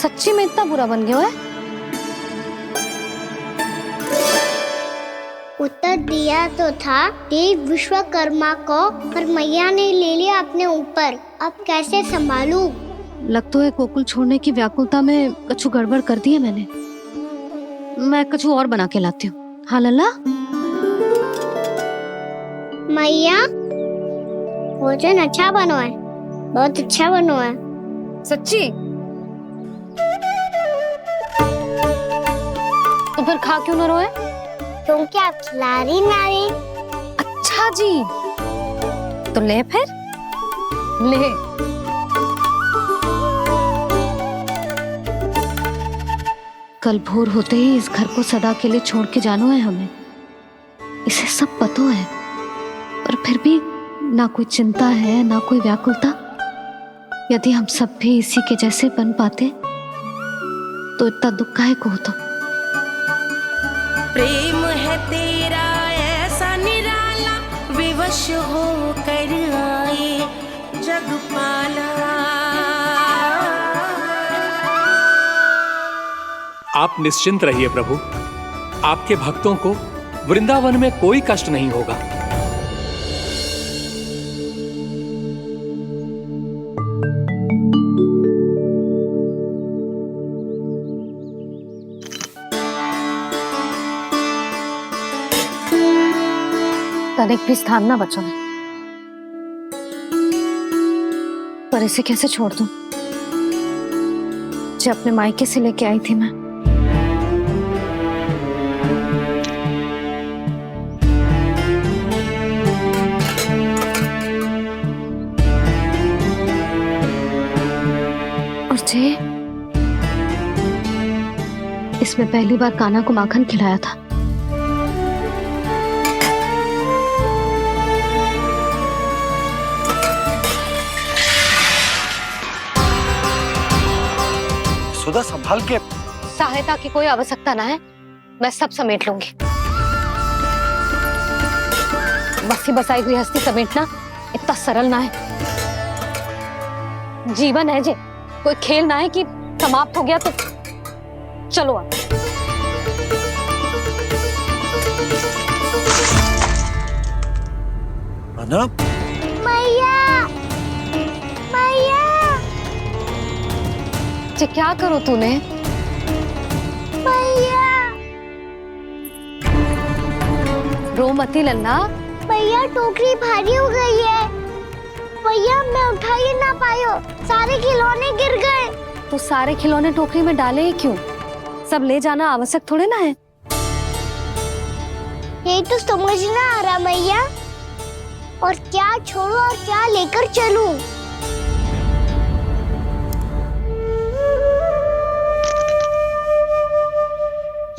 सच्ची में इतना बुरा बन गया है? उत्तर दिया तो था देव विश्वकर्मा को, पर मैया ने ले लिया अपने ऊपर। अब कैसे संभालूं? लग तो है गोकुल छोड़ने की व्याकुलता में कछु गड़बड़ कर दी है मैंने। मैं कछु और बना के लाती हूँ। हाँ लल्ला? मैया, भोजन अच्छा बनो है, बहुत अच्छा बनो है। सच्ची? तो फिर खा क्यों न रोए? क्योंकि आप खिला रही ना रही। अच्छा अच्छा जी, तो ले फिर ले। कल भोर होते ही इस घर को सदा के लिए छोड़ के जाना है हमें, इसे सब पता है, पर फिर भी ना कोई चिंता है ना कोई व्याकुलता। यदि हम सब भी इसी के जैसे बन पाते तो इतना दुख काहे को होता। प्रेम है तेरा ऐसा निराला, विवश हो कर आए जग पाला। आप निश्चिंत रहिए प्रभु, आपके भक्तों को वृंदावन में कोई कष्ट नहीं होगा। तनिक भी स्थान ना बचो है, पर इसे कैसे छोड़ दूं जो अपने मायके से लेके आई थी मैं। और जे इसमें पहली बार कान्हा को माखन खिलाया था। सुधा संभाल के। सहायता की कोई आवश्यकता ना है, मैं सब समेट लूंगी। बसी बसाई हुई हस्ती समेटना इतना सरल ना है। जीवन है जे, कोई खेल ना है कि समाप्त हो गया तो चलो आप। अना? मैया, मैया, जे क्या करो तूने? मैया, रो मती लल्ला। भैया टोकरी भारी हो गई है। भैया मैं उठा ही ना पायो, सारे खिलौने गिर गए। तो सारे खिलौने टोकरी में डाले ही क्यों? सब ले जाना आवश्यक थोड़े ना है। यही तो समझ ना आ रहा मैया, और क्या छोड़ू और क्या लेकर चलूं?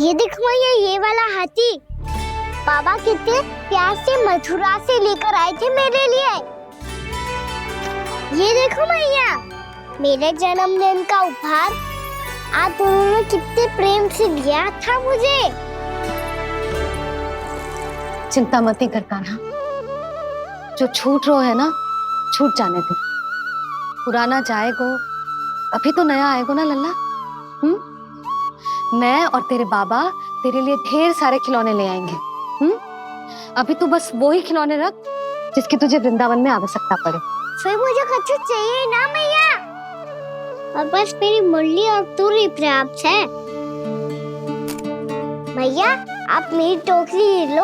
ये देख मैया, ये वाला हाथी बाबा कितने प्यार से मथुरा से लेकर आए थे मेरे लिए। ये देखो मैया, मेरे जन्मदिन का उपहार आप दोनों ने कितने प्रेम से दिया था मुझे। चिंता मत कर कान्हा, जो छूट रो है ना छूट जाने दे। पुराना जाएगो, अभी तो नया आएगो ना लल्ला। मैं और तेरे बाबा तेरे लिए ढेर सारे खिलौने ले आएंगे। अभी तू बस वो ही खिलौने रख जिसकी तुझे वृंदावन में आवश्यकता पड़े। फिर मुझे कुछ चाहिए ना मैया, और बस मेरी मुरली और तूरी पर्याप्त है। भैया आप मेरी टोकरी ले लो,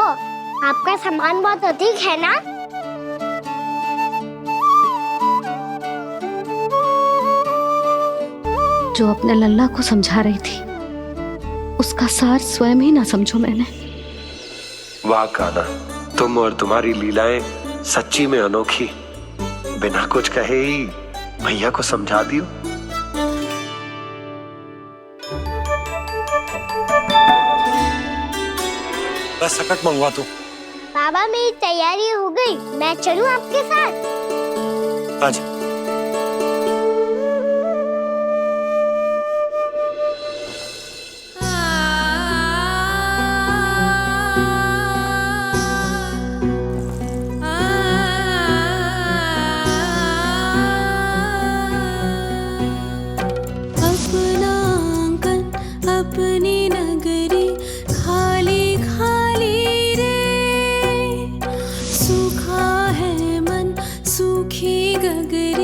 आपका सामान बहुत अधिक है ना। जो अपने लल्ला को समझा रही थी उसका सार स्वयं ही ना समझो मैंने। वाह कान्हा, तुम और तुम्हारी लीलाएं सच्ची में अनोखी। बिना कुछ कहे ही भैया को समझा दियो। बस सकट मंगवा तू। बाबा मेरी तैयारी हो गई, मैं चलूं आपके साथ? आजा। अपनी नगरी खाली खाली रे, सूखा है मन सूखी गगरी।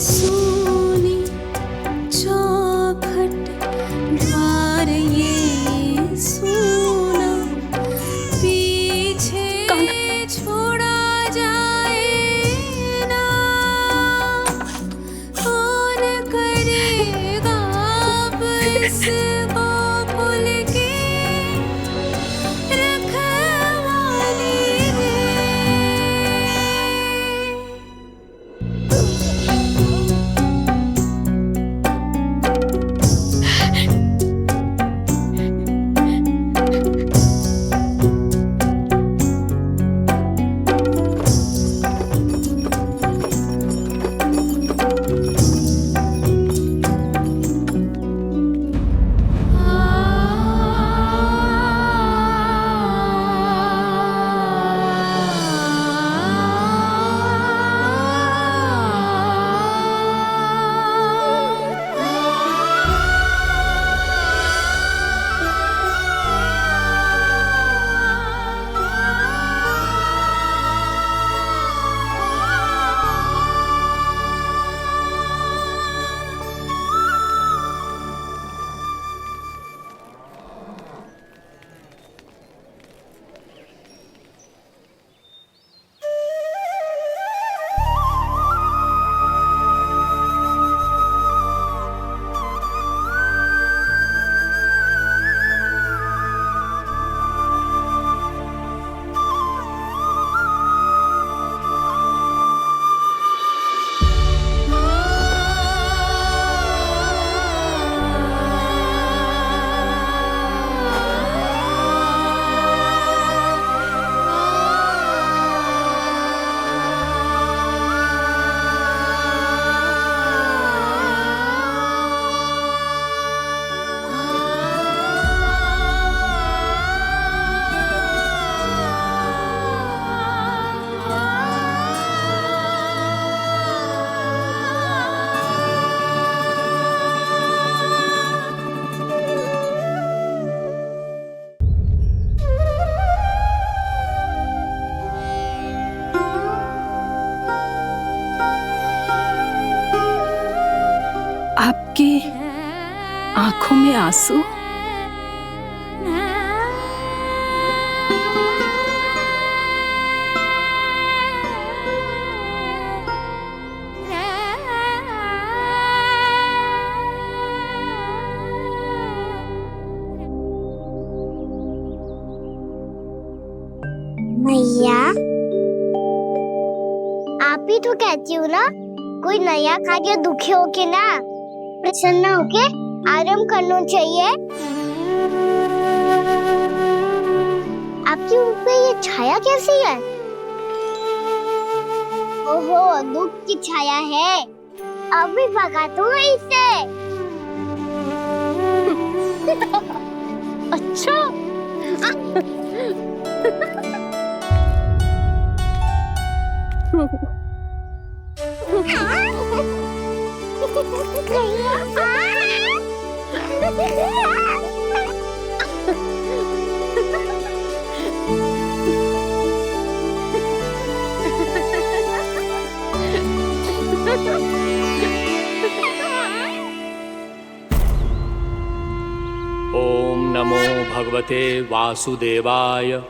सोनी चौखट द्वार ये सोना पीछे छोड़ा जाए ना। कौन करेगा अब इस गोकुल की रखवाली रे। आपके आंखों में आंसू? मैया आप ही तो कहती हो ना, कोई नया कार्य दुखी होके ना प्रसन्न होके आराम करना चाहिए। आपके मुंह पे ये छाया कैसी है? ओहो, दुख की छाया है। अभी भगा दो इसे। अच्छा। ओम नमो भगवते वासुदेवाय।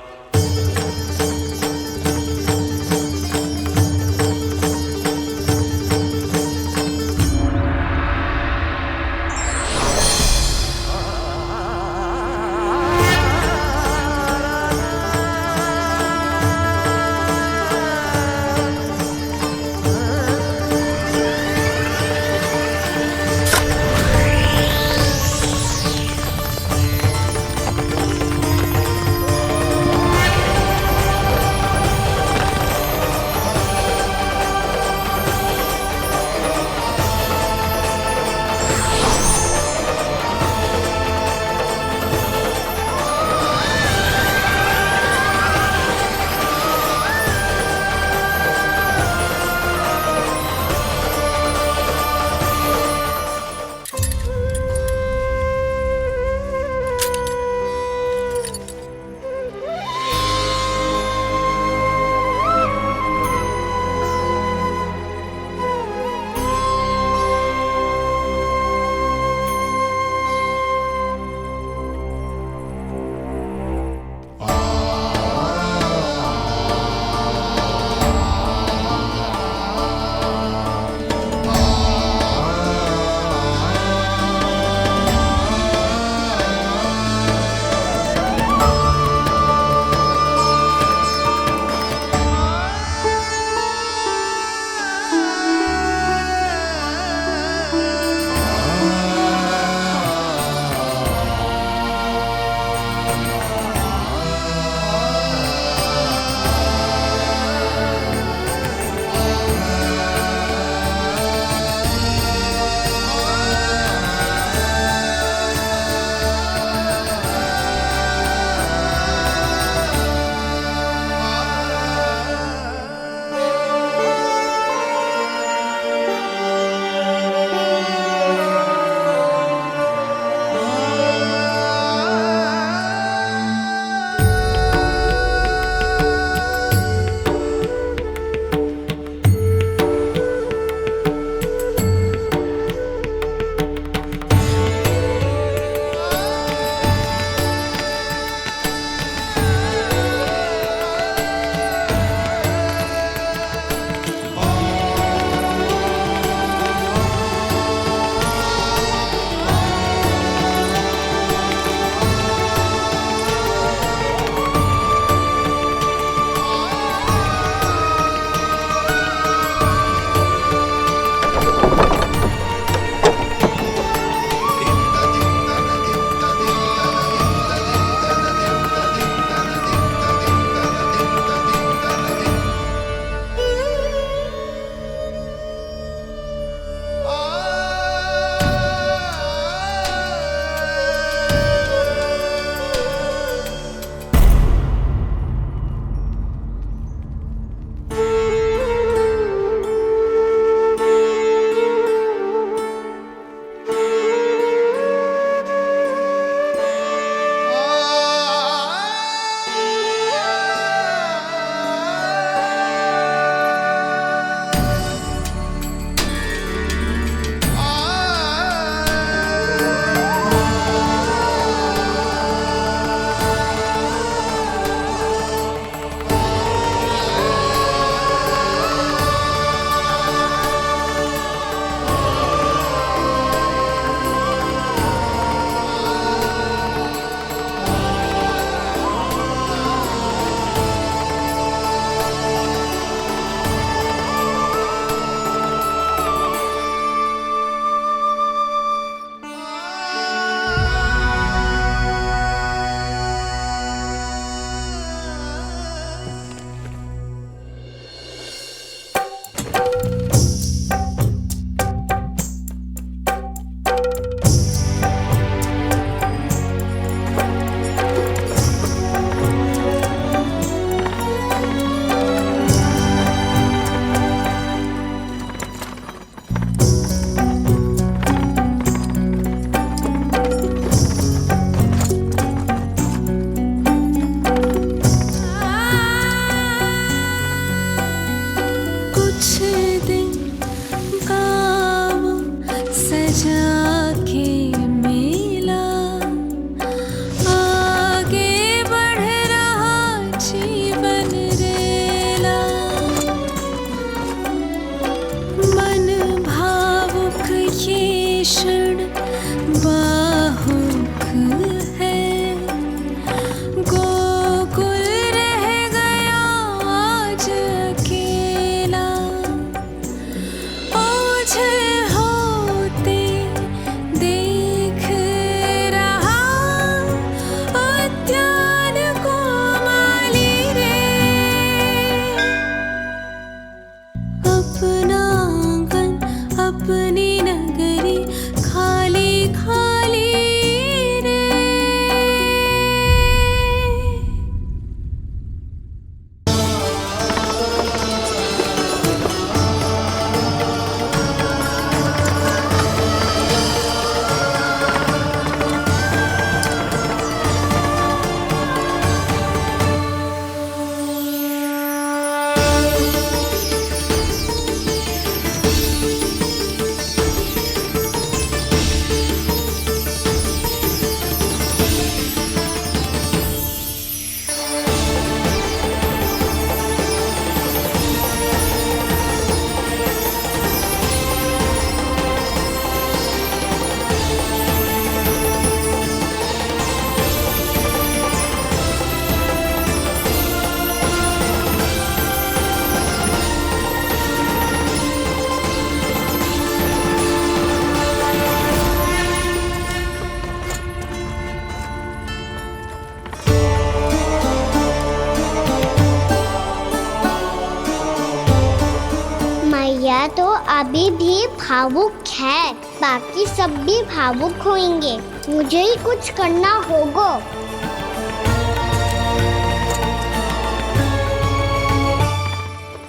मैया तो अभी भी भावुक है, बाकी सब भी भावुक होंगे। मुझे ही कुछ करना होगा।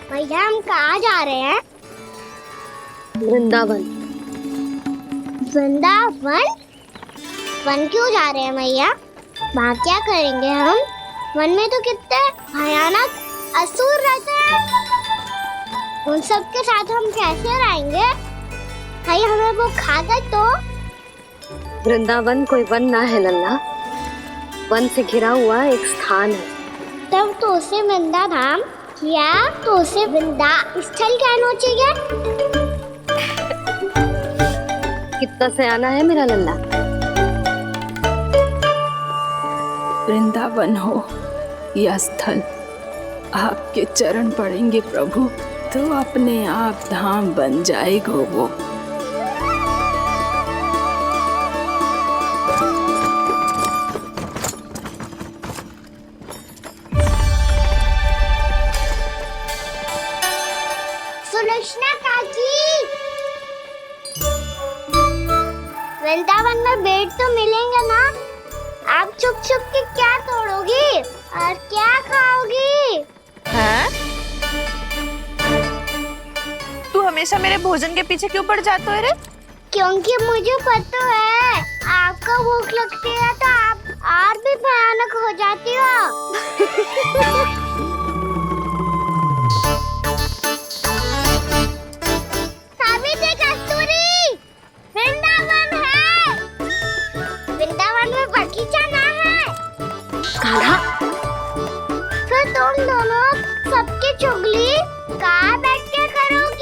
भैया हम कहाँ जा रहे हैं? वृंदावन। वृंदावन? वन क्यों जा रहे हैं भैया? वहाँ क्या करेंगे हम? वन में तो कितने भयानक असुर रहते हैं। उन सब के साथ हम कैसे रहेंगे? कहीं हमें वो खा गए तो? वृंदावन कोई वन ना है लल्ला, वन से घिरा हुआ एक स्थान है। तब तो उसे वृंदा धाम या तो उसे वृंदा स्थल कहना चाहिए। कितना सयाना है मेरा लल्ला। वृंदावन हो या स्थल, आपके चरण पड़ेंगे प्रभु तो अपने आप धाम बन जाएगा वो। सुलक्षणा काकी, वृंदावन में बेट तो मिलेंगे ना? आप छुप छुप के क्या तोड़ोगी और क्या खाओगी? हाँ? तू हमेशा मेरे भोजन के पीछे क्यों पड़ जाता है रे? क्योंकि मुझे पता है आपको भूख लगती है तो आप और भी भयानक हो जाती हो। सावित्री, कस्तूरी, वृंदावन है। वृंदावन में बगीचा ना है। कान्हा, फिर तुम दोनों सबकी चुगली कहाँ बैठ के करोगी?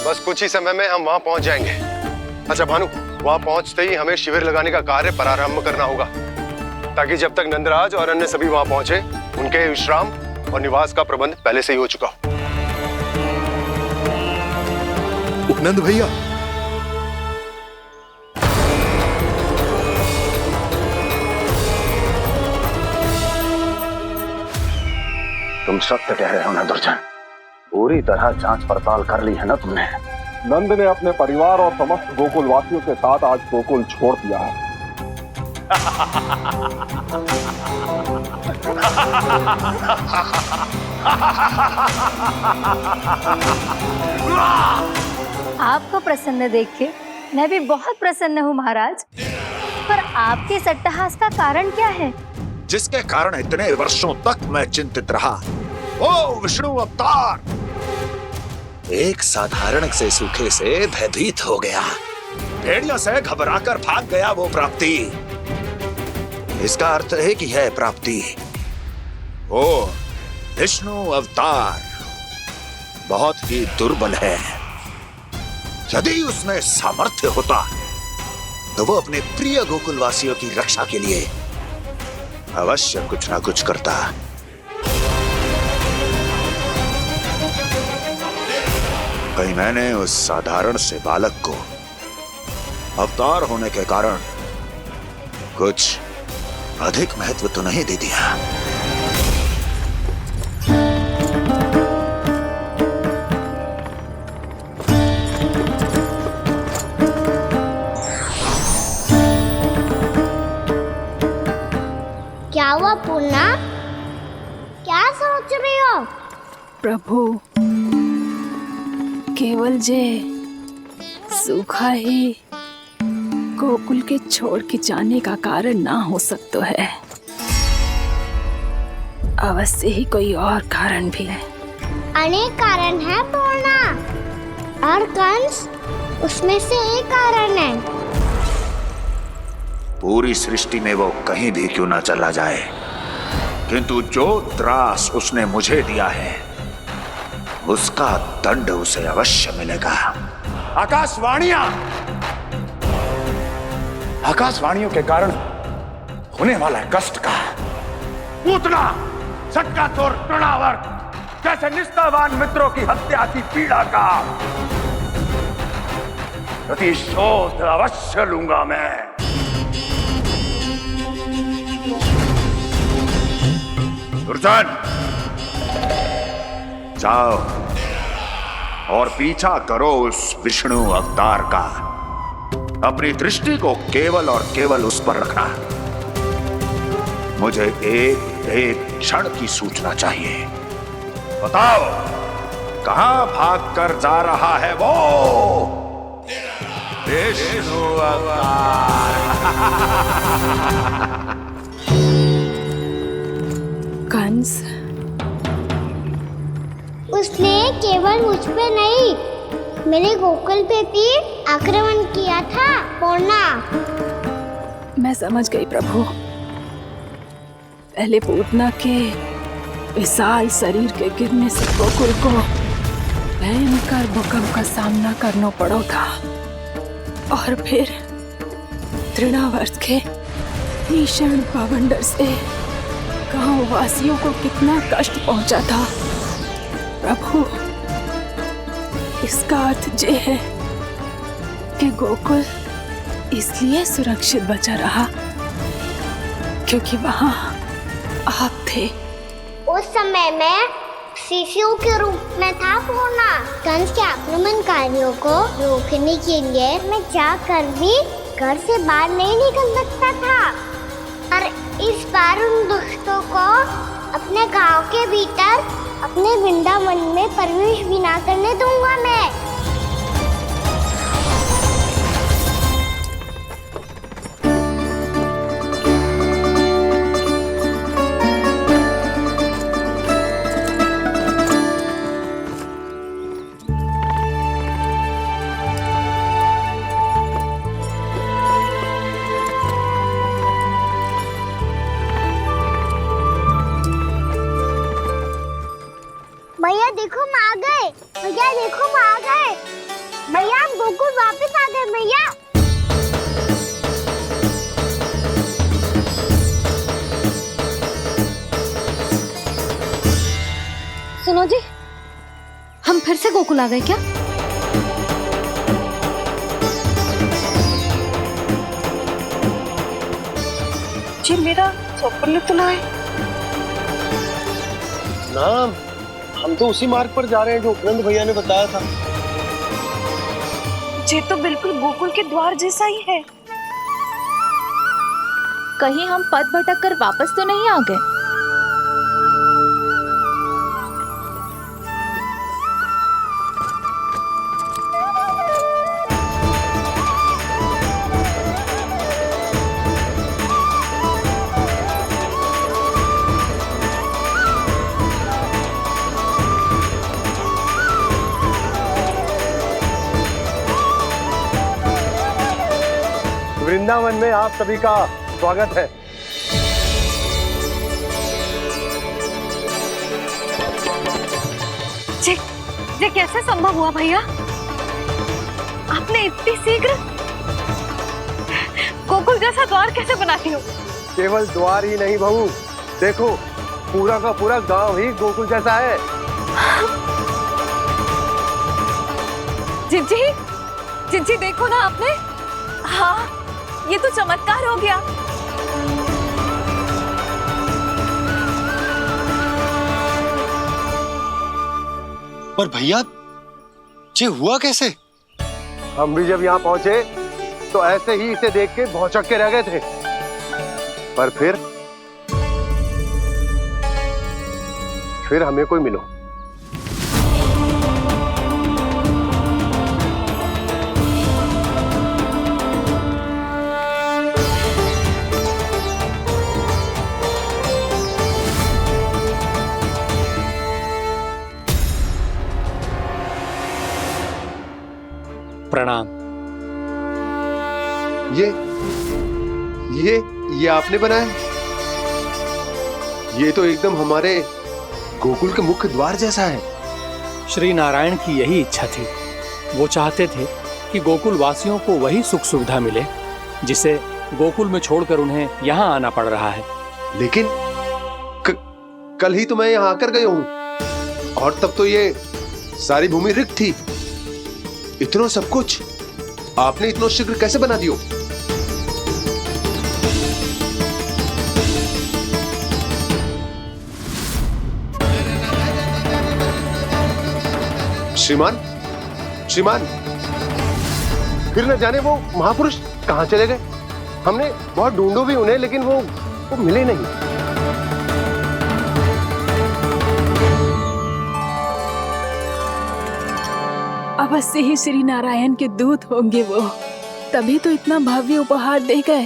बस कुछ ही समय में हम वहां पहुंच जाएंगे। अच्छा भानु, वहां पहुंचते ही हमें शिविर लगाने का कार्य प्रारंभ करना होगा, ताकि जब तक नंदराज और अन्य सभी वहां पहुंचे उनके विश्राम और निवास का प्रबंध पहले से ही हो चुका हो। उपनंद भैया, तुम सत्य कह रहे हो ना दुर्जन? पूरी तरह जांच पड़ताल कर ली है ना तुमने? नंद ने अपने परिवार और समस्त गोकुल वासियों के साथ आज गोकुल छोड़ दिया है। आपको प्रसन्न देख के मैं भी बहुत प्रसन्न हूँ महाराज, पर आपके इस अट्टहास का कारण क्या है? जिसके कारण इतने वर्षों तक मैं चिंतित रहा, ओ विष्णु अवतार। एक साधारण से सूखे से भयभीत हो गया, भेड़ियों से घबराकर भाग गया वो प्राप्ति। इसका अर्थ है कि है प्राप्ति ओ विष्णु अवतार बहुत ही दुर्बल है। यदि उसमें सामर्थ्य होता तो वो अपने प्रिय गोकुलवासियों की रक्षा के लिए अवश्य कुछ ना कुछ करता। कहीं मैंने उस साधारण से बालक को अवतार होने के कारण कुछ अधिक महत्व तो नहीं दे दिया। क्या हुआ पूर्णा? क्या सोच रही हो? प्रभु, केवल जे सूखा ही गोकुल के छोड़ के जाने का कारण ना हो सकता है, अवश्य ही कोई और कारण भी है। अनेक कारण है पूर्णा, और कंस उसमें से एक कारण है। पूरी सृष्टि में वो कहीं भी क्यों ना चला जाए, किंतु जो त्रास उसने मुझे दिया है उसका दंड उसे अवश्य मिलेगा। आकाशवाणियों के कारण होने वाला है कष्ट का, पूतना, चक्काचोर, तृणावर्त जैसे निष्ठावान मित्रों की हत्या की पीड़ा का प्रतिशोध अवश्य लूंगा मैं। दुर्जन, जाओ और पीछा करो उस विष्णु अवतार का। अपनी दृष्टि को केवल और केवल उस पर रखना। मुझे एक क्षण की सूचना चाहिए। बताओ, कहां भागकर जा रहा है वो विष्णु अवतार? कंस, उसने केवल मुझ पे नहीं, मेरे गोकुल पे भी आक्रमण किया था। पूर्णा, मैं समझ गई प्रभु। पहले पूतना के विशाल शरीर के गिरने से गोकुल को भयंकर भूकंप का सामना करना पड़ा था, और फिर तृणावर्त के भीषण पावंडर से गांव वासियों को कितना कष्ट पहुंचा था। प्रभु, इसका अर्थ ये है कि गोकुल इसलिए सुरक्षित बचा रहा क्योंकि वहां आप थे। उस समय मैं शिशु के रूप में था पूर्णा। कंस के आक्रमणकारियों को रोकने के लिए मैं जाकर भी घर से बाहर नहीं निकल सकता था, और इस बार उन दुष्टों को अपने गांव के भीतर, अपने वृंदावन में प्रवेश भी ना करने दूंगा मैं। भैया देखो हम आ गए, भैया देखो हम आ गए, भैया हम गोकुल वापस आ गए भैया। सुनो जी, हम फिर से गोकुल आ गए क्या? जी मेरा सौपन्न तो ना है। ना, हम तो उसी मार्ग पर जा रहे हैं जो उपनंद भैया ने बताया था। ये तो बिल्कुल गोकुल के द्वार जैसा ही है। कहीं हम पथ भटक कर वापस तो नहीं आ गए? वृंदावन में आप सभी का स्वागत है। ये कैसे संभव हुआ भैया? आपने इतनी शीघ्र गोकुल जैसा द्वार कैसे बनाती हो? केवल द्वार ही नहीं बहू, देखो पूरा का पूरा गांव ही गोकुल जैसा है। जिज्जी, जिज्जी देखो ना आपने। हाँ, ये तो चमत्कार हो गया। पर भैया, ये हुआ कैसे? हम भी जब यहाँ पहुंचे तो ऐसे ही इसे देख के भौचक के रह गए थे, पर फिर हमें कोई मिलो। प्रणाम। ये आपने बनाया? ये तो एकदम हमारे गोकुल के मुख्य द्वार जैसा है। श्री नारायण की यही इच्छा थी वो चाहते थे कि गोकुल वासियों को वही सुख सुविधा मिले जिसे गोकुल में छोड़कर उन्हें यहाँ आना पड़ रहा है। लेकिन कल ही तो मैं यहाँ आकर गया हूँ और तब तो ये सारी भूमि रिक्त थी। इतना सब कुछ आपने इतना शीघ्र कैसे बना दियो? श्रीमान, श्रीमान, फिर न जाने वो महापुरुष कहां चले गए। हमने बहुत ढूंढो भी उन्हें, लेकिन वो मिले नहीं। अवश्य ही श्री नारायण के दूत होंगे वो, तभी तो इतना भव्य उपहार दे गए।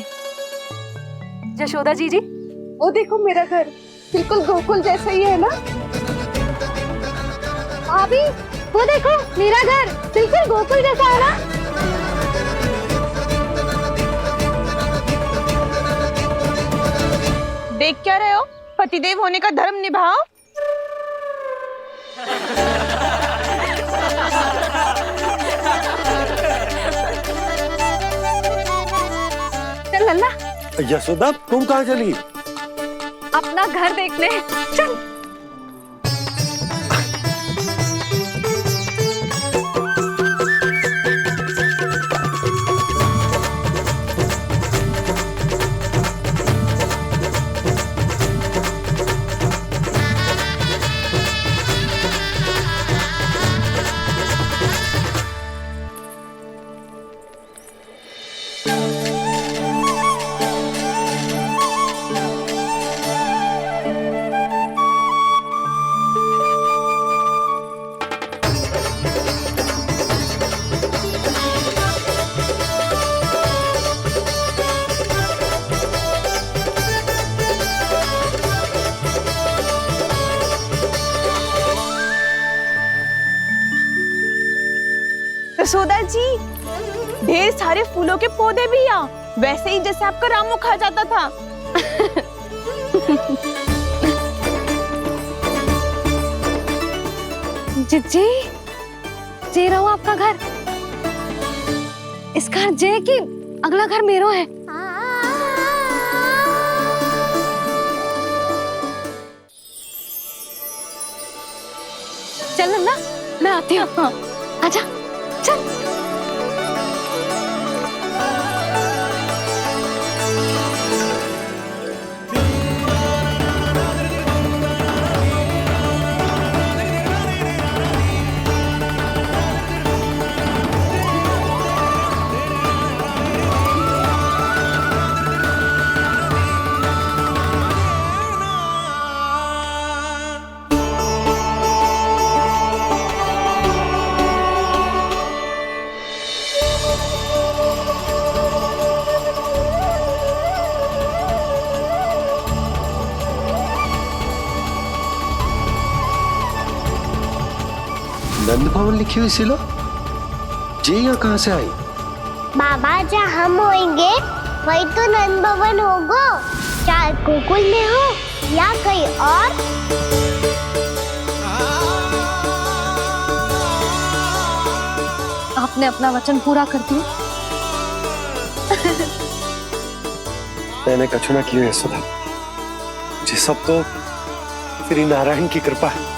यशोदा जी, वो देखो मेरा घर बिल्कुल गोकुल जैसा ही है ना। भाभी, वो देखो मेरा घर बिल्कुल गोकुल जैसा है ना। देख क्या रहे हो? पतिदेव होने का धर्म निभाओ। चल लल्ला, यशोदा तुम कहाँ चली? अपना घर देखने चल। यशोदा जी, ढेर सारे फूलों के पौधे भी यहाँ, वैसे ही जैसे आपका रामू खा जाता था। जी, जे रहो आपका घर। इस घर जे की अगला घर मेरो है। चल लल्ला, मैं आती हूँ। हाँ, आजा, चल। नंद भवन लिखी हुई सिलो, जी यहाँ कहाँ से आई? बाबा, जहाँ हम होंगे वही तो नंद भवन होगा। चाहे गोकुल में हो या कहीं और। आपने अपना वचन पूरा कर दिया। मैंने कछु ना किया यशोदा, ये सब तो श्री नारायण की कृपा है।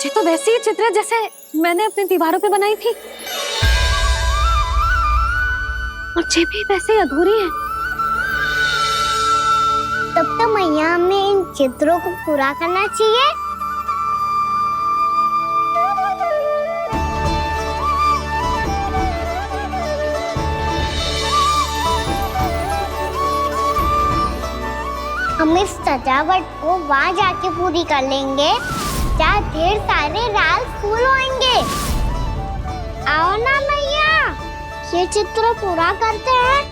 ये तो वैसी ही चित्र है जैसे मैंने अपनी दीवारों पे बनाई थी, और ये भी वैसे ही अधूरी है। तब तो मैया हमें इन चित्रों को पूरा करना चाहिए। हम इस सजावट को वहाँ जाके पूरी कर लेंगे जहाँ ढेर सारे लाल फूल होंगे। आओ ना मैया, ये चित्र पूरा करते हैं।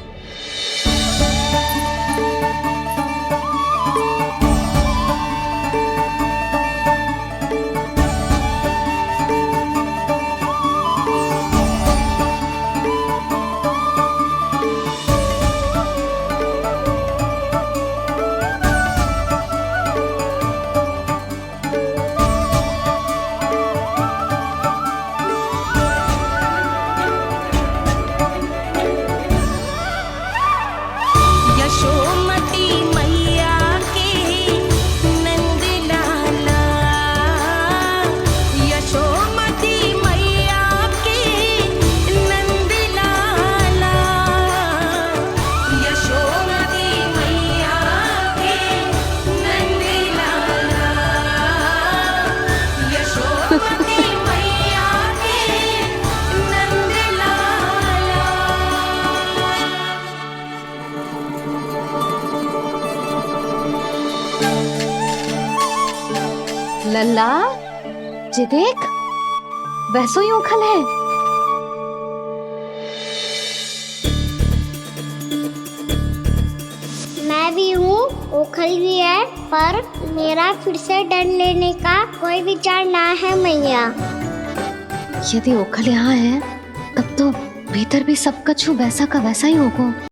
यशोमती मैया के नंद लाला, यशोमती मैया के नंद लाला, यशोमती मैया के नंद लाला, यशोमती मैया के नंद लाला। लल्ला, ये देख, वैसो ही उखल है। मैं भी हूँ, ओखल भी है, पर मेरा फिर से डर लेने का कोई विचार ना है मैया। यदि ओखल यहाँ है, तब तो भीतर भी सब कछु वैसा का वैसा ही होगा।